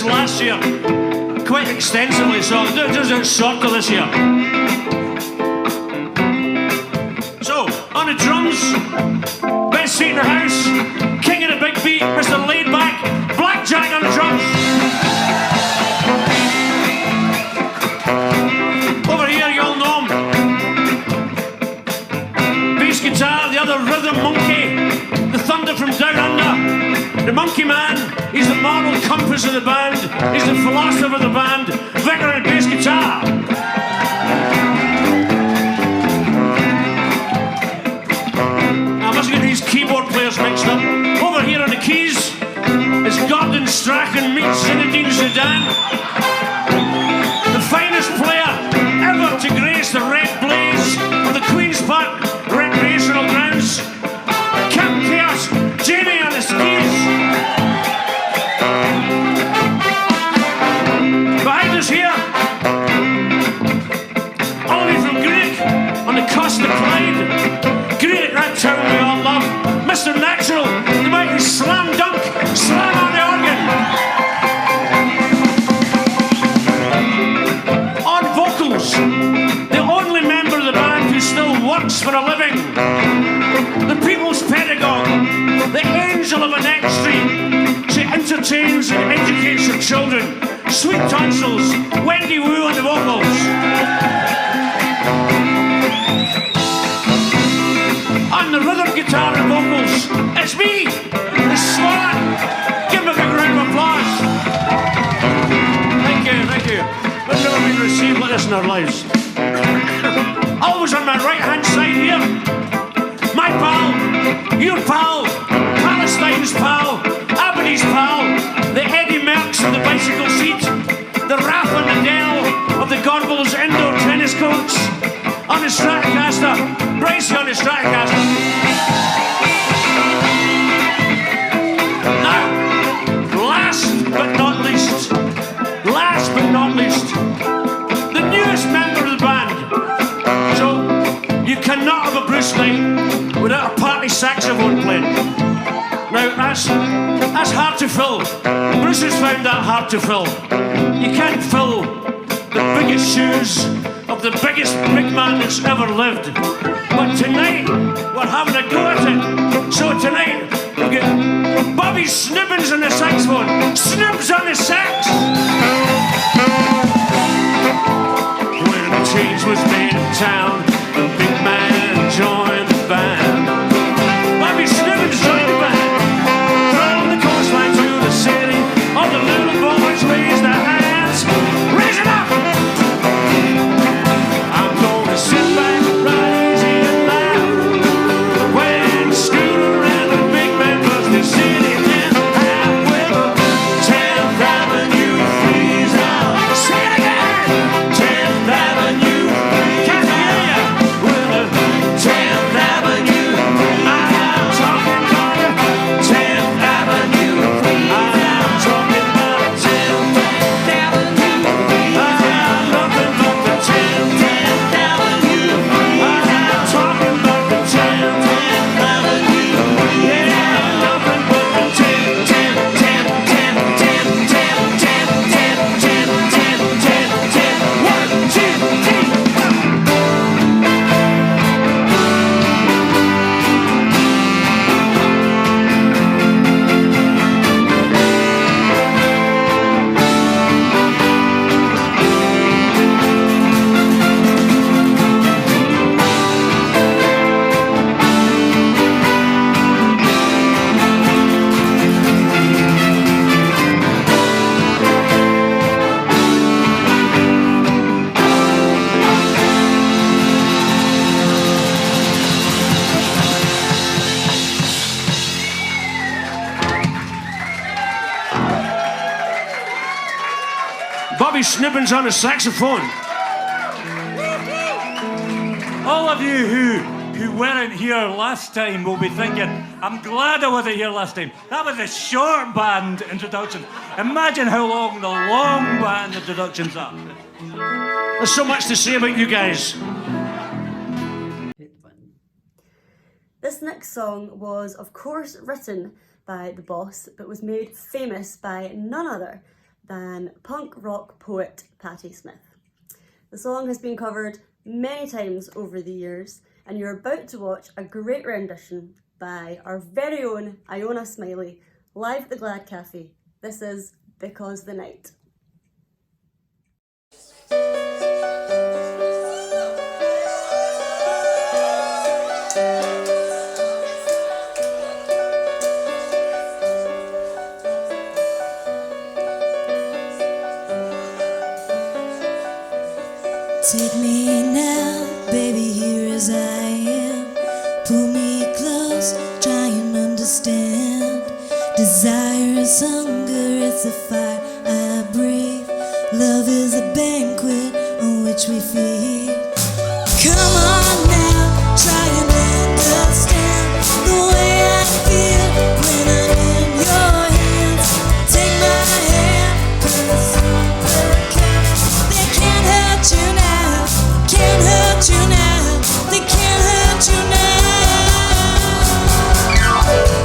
Last year, quite extensively, so it doesn't short of this year. So, on the drums, best seat in the house, king of the big beat, Mr. Laidback, Blackjack on the drums. Over here, you'll know him. Bass guitar, the other rhythm monkey, the thunder from down under. The monkey man, he's the moral compass of the band, he's the philosopher of the band, Victor on bass guitar. I must get these keyboard players mixed up. Over here on the keys is Gordon Strachan meets Zinedine Zidane. The finest player ever to grace the red blaze of the Queen's Park recreational grounds. Captain Chaos, Jamie on the skis. Behind us here, all the way from Greek on the coast of Clyde. Great, that town we all love. Mr. Natural, the mighty slam dunk, slam on the organ. On vocals, the only member of the band who still works for a living. The people's pedagogue, the angel of a next street. She entertains and educates her children. Sweet Tonsils, Wendy Wu on the vocals. On the rhythm guitar and vocals, it's me, the Swan. Give him a big round of applause. Thank you, thank you. We've never been received like this in our lives. Always on my right hand side here, my pal, your pal, Palestine's pal, Aberdeen's pal, the Eddie Merckx of the bicycle seat, the Raph and the Dell of the Gorbals indoor tennis courts, on the Stratocaster, Bracey on the Stratocaster. Now, last but not least, the newest member of the band. So, you cannot have a Bruce night without a party saxophone playing. Now, that's hard to fill. Bruce has found that hard to fill. You can't fill the biggest shoes of the biggest big man that's ever lived. But tonight, we're having a go at it. So tonight, we'll get Bobby Snibbins on the saxophone. Snibs on the sax. When a change was made in town, the big man joined the band. Bobby Snibbins joined the band. From the coastline to the city, all the little boys raise their hands. Raise it up! I'm gonna sit back, ride easy and laugh when Scooter and the big man buzz the city in half with a 10th Avenue freeze out. Say it again! 10th Avenue, can't hear ya! With a 10th Avenue, I'm talking about a 10th Avenue. I'm talking about a 10th Avenue. I'm nothing but the 10th Avenue. I'm talking about the 10th Avenue. Yeah, nothing but the 10th, 10th, 10th, 10th, 10th, 10th, 10th, 10th, 10th, 10th, 10th, 1, 2, 3. Bobby Snibbins on a saxophone. All of you who weren't here last time will be thinking, I'm glad I wasn't here last time. That was a short band introduction. Imagine how long the long band introductions are. There's so much to say about you guys. This next song was, of course, written by the boss, but was made famous by none other than punk rock poet Patti Smith. The song has been covered many times over the years, and you're about to watch a great rendition by our very own Iona Smiley, live at the Glad Cafe. This is Because the Night. Take me now, baby, here as I am. Pull me close, try and understand. Desire is hunger, it's the fire I breathe. Love is a banquet on which we feed. Come on now, try and understand the way I feel when I'm in your hands. Take my hand, cause they can't hurt you now, can't hurt you now, they can't hurt you now.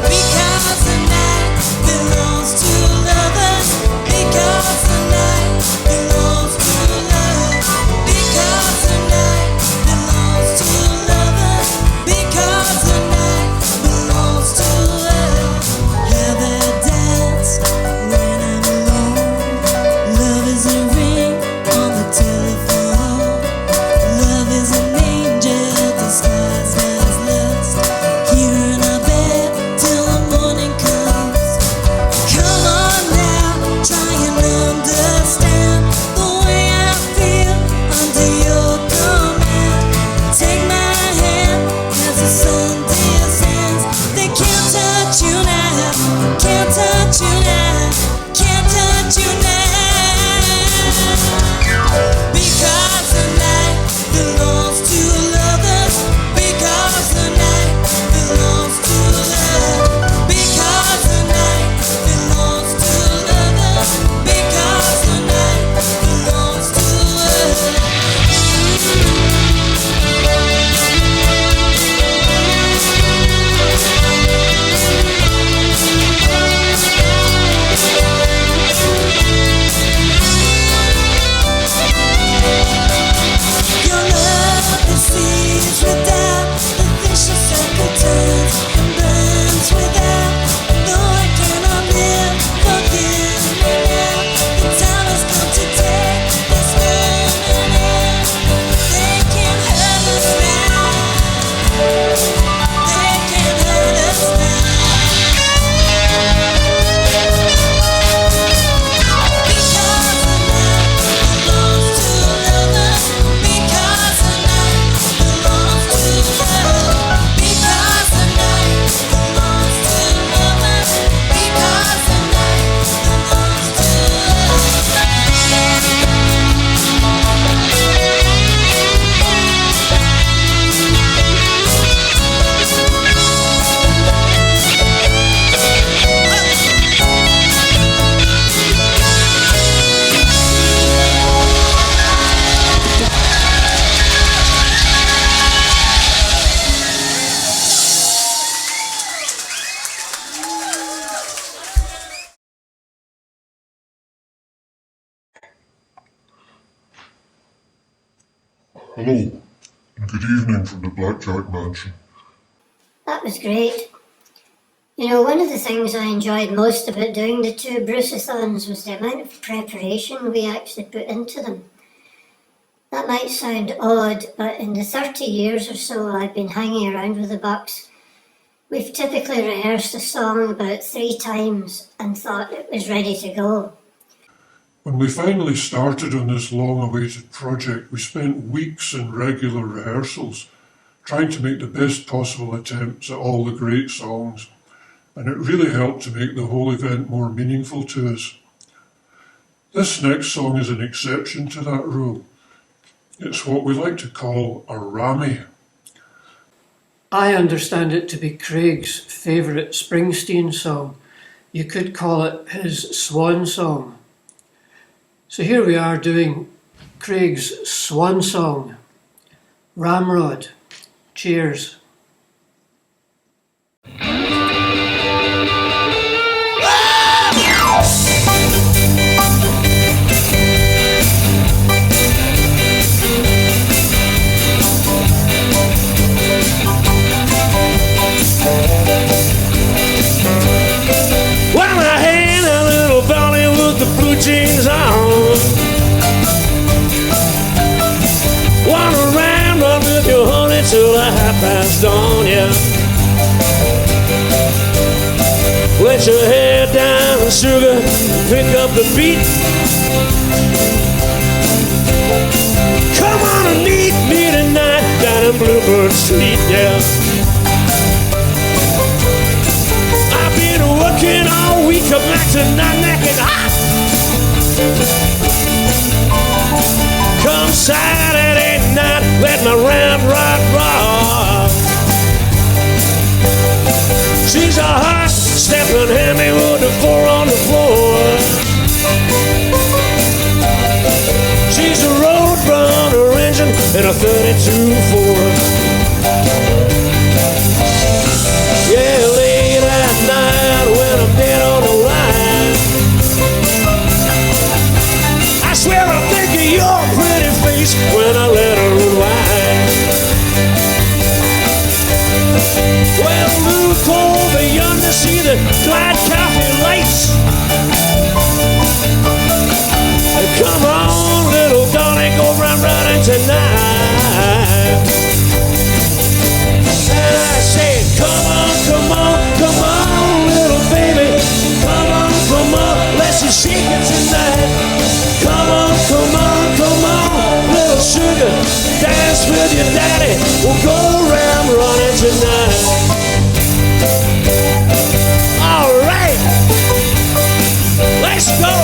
Because the night belongs to lovers, because the night belongs to love, because the night belongs to lovers, because the night belongs to love. Have a dance when I'm alone. Love is a ring on the telephone. Love is an angel disguised as lust. Here in our bed till the morning comes. Come on now, try and understand the way I feel under your command. Take my hand as the sun descends. They can't touch you now, can't touch you now, can't touch you now. Because the night belongs to lovers, because the night belongs to love, because the night belongs to lovers, because the night belongs to love. Your love deceives without the vicious circle turns and burns without. Though I cannot live, forgive me now. The time has come to take this burning end. They can't hurt us now. They can't hurt us now. Because the night belongs to lovers, because the night belongs to love, because the night belongs to lovers, because the night belongs to Hello, and good evening from the Blackjack Mansion. That was great. You know, one of the things I enjoyed most about doing the two Bruceathons was the amount of preparation we actually put into them. That might sound odd, but in the 30 years or so I've been hanging around with the Bucks, we've typically rehearsed a song about 3 times and thought it was ready to go. When we finally started on this long-awaited project, we spent weeks in regular rehearsals, trying to make the best possible attempts at all the great songs, and it really helped to make the whole event more meaningful to us. This next song is an exception to that rule. It's what we like to call a rammy. I understand it to be Craig's favourite Springsteen song. You could call it his swan song. So here we are doing Craig's swan song, Ramrod. Cheers. Well, I had a little belly with the blue jeans on. Went around with your honey till the 1:30. little sugar, pick up the beat. Come on and meet me tonight down in Bluebird Street, yeah. I've been working all week up like tonight, naked hot. Come Saturday night, let my ramrod rock. She's a hot stepping hammy with the four on the floor. She's a road runner engine and a 32 Ford. Yeah, late at night when I'm dead on the line, I swear I think of your pretty face when I let her unwind. Well, look over yonder, see the Glad Coffee lights. Come on, little darling, go round running tonight. And I say, come on, come on, come on, little baby. Come on, let's just shake it tonight. Come on, little sugar, dance with your daddy. We'll go round running tonight. All right, let's go.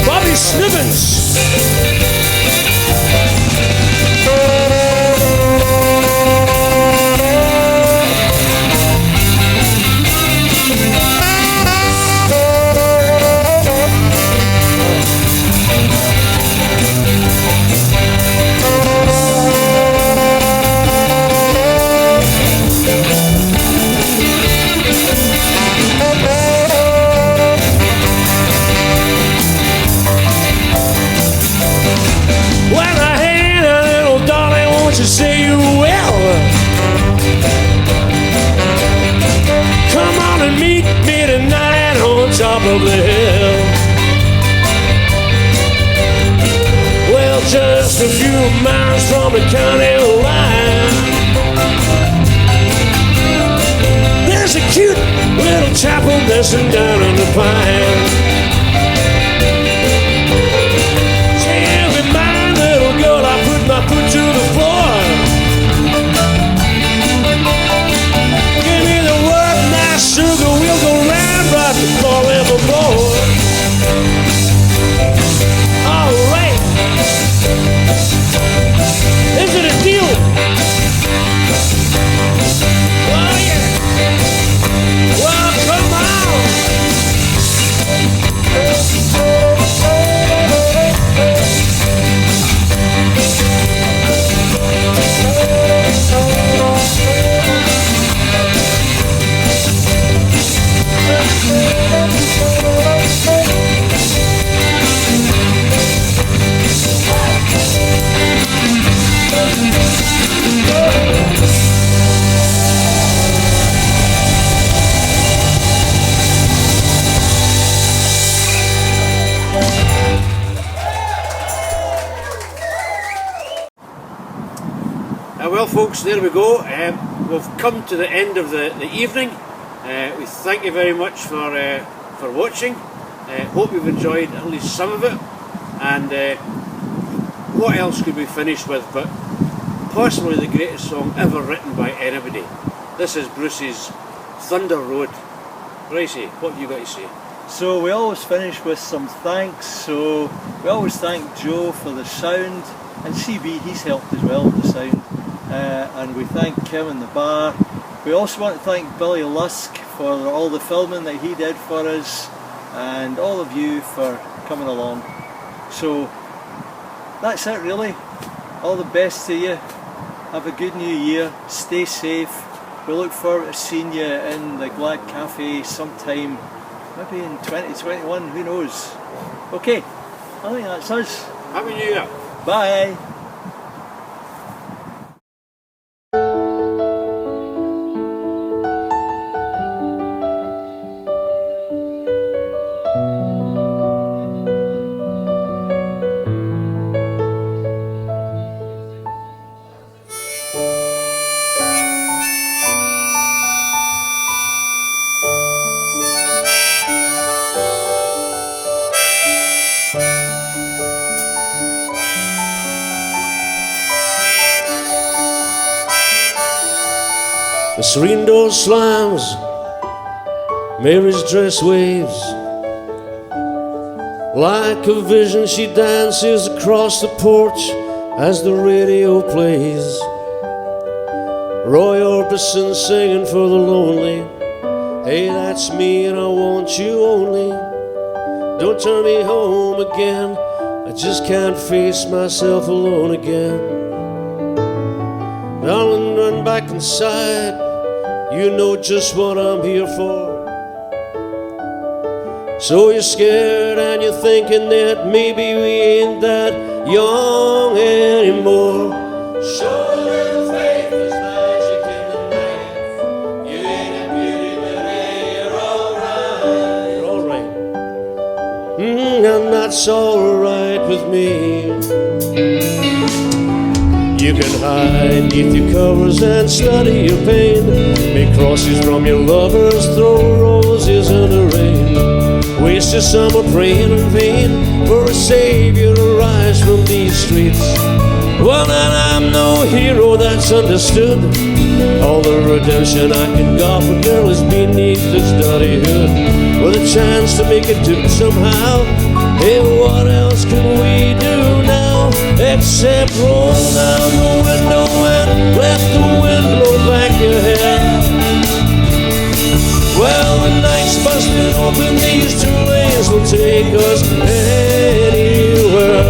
Bobby Snibbins. Say you will. Come on and meet me tonight on top of the hill. Well, just a few miles from the county line, there's a cute little chapel dancing down in the pine. Say, with my little girl, I put my foot to the floor. Sugar, we'll go round right forevermore. All right. Is it a deal? Oh, yeah. Well, come on. Well, folks, there we go. We've come to the end of the evening. We thank you very much for watching. Hope you've enjoyed at least some of it. And what else could we finish with but possibly the greatest song ever written by anybody. This is Bruce's Thunder Road. Ricey, what have you got to say? So we always finish with some thanks. So we always thank Joe for the sound, and CB, he's helped as well with the sound. And we thank Kim in the bar. We also want to thank Billy Lusk for all the filming that he did for us, and all of you for coming along. So that's it really. All the best to you. Have a good new year. Stay safe. We look forward to seeing you in the Glad Cafe sometime, maybe in 2021, who knows. Okay, I think that's us. Happy New Year. Bye. screen door slams, Mary's dress waves. Like a vision she dances across the porch as the radio plays. Roy Orbison singing for the lonely. Hey, that's me and I want you only. Don't turn me home again, I just can't face myself alone again. Darling, run back inside, you know just what I'm here for. So you're scared and you're thinking that maybe we ain't that young anymore. Show a little faith, there's magic in the night. You ain't a beauty, but hey, you're alright. You're alright. And that's alright with me. You can hide neath your covers and study your pain. Make crosses from your lovers, throw roses in the rain. Waste your summer praying in vain for a savior to rise from these streets. Well, then I'm no hero that's understood. All the redemption I can offer, girl, is beneath this dirty hood. With a chance to make it do somehow. Hey, what else can we do now except roll down the window and let the wind blow back your hair? Well, the night's busted open, these two lanes will take us anywhere.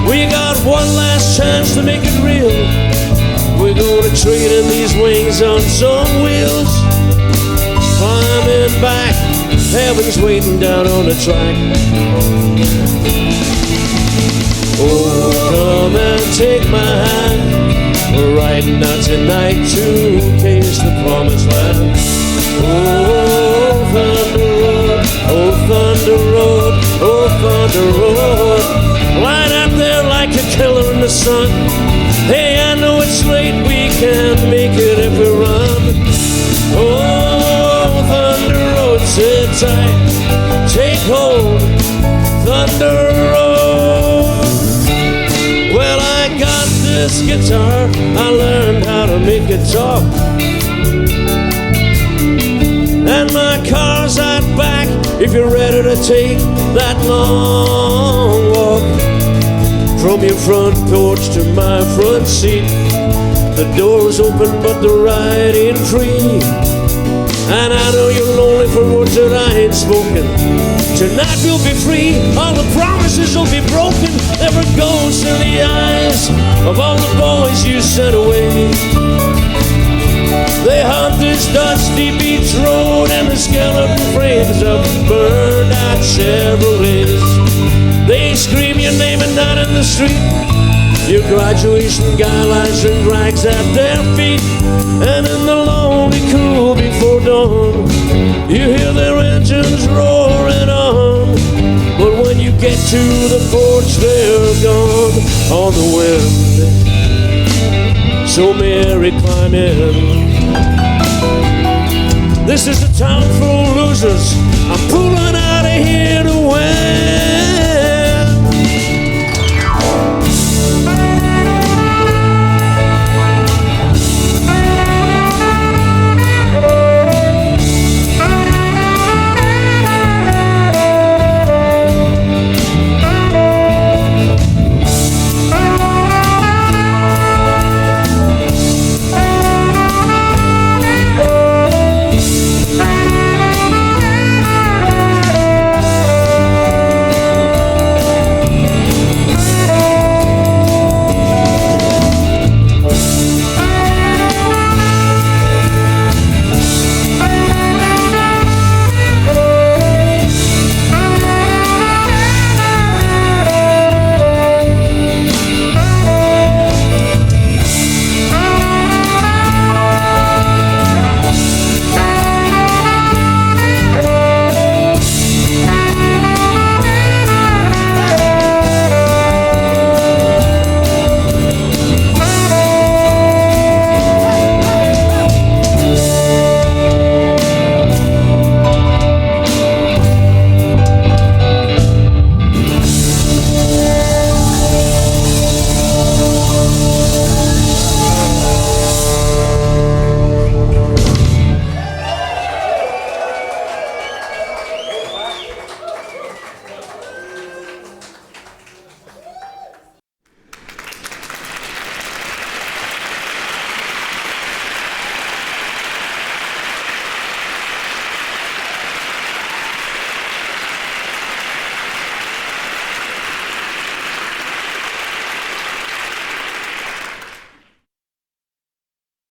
We got one last chance to make it real. We're gonna trade in these wings on some wheels. Climbing back, heaven's waiting down on the track. Oh, come and take my hand. We're riding out tonight to taste the promised land. Oh, Thunder Road, oh, Thunder Road, oh, Thunder Road. Light up there like a killer in the sun. Hey, I know it's late, we can't make it if we run. Oh, Thunder Road, sit tight, take hold, Thunder Road. Well, I got this guitar, I learned how to make it talk. And my car's out back if you're ready to take that long walk. From your front porch to my front seat, the door's open but the ride ain't free. And I know you're lonely for words that I ain't spoken. Tonight we'll be free, all the promises will be broken. There were ghosts in the eyes of all the boys you sent away. They haunt this dusty beach road and the skeleton frames of burned out Chevrolets. They scream your name at night in the street. Your graduation guy lies and rags at their feet. And in the lonely cool before dawn, you hear their engines roaring on. But when you get to the porch, they're gone on the wind. So Mary, climb in. This is a town full of losers. I'm pulling out of here to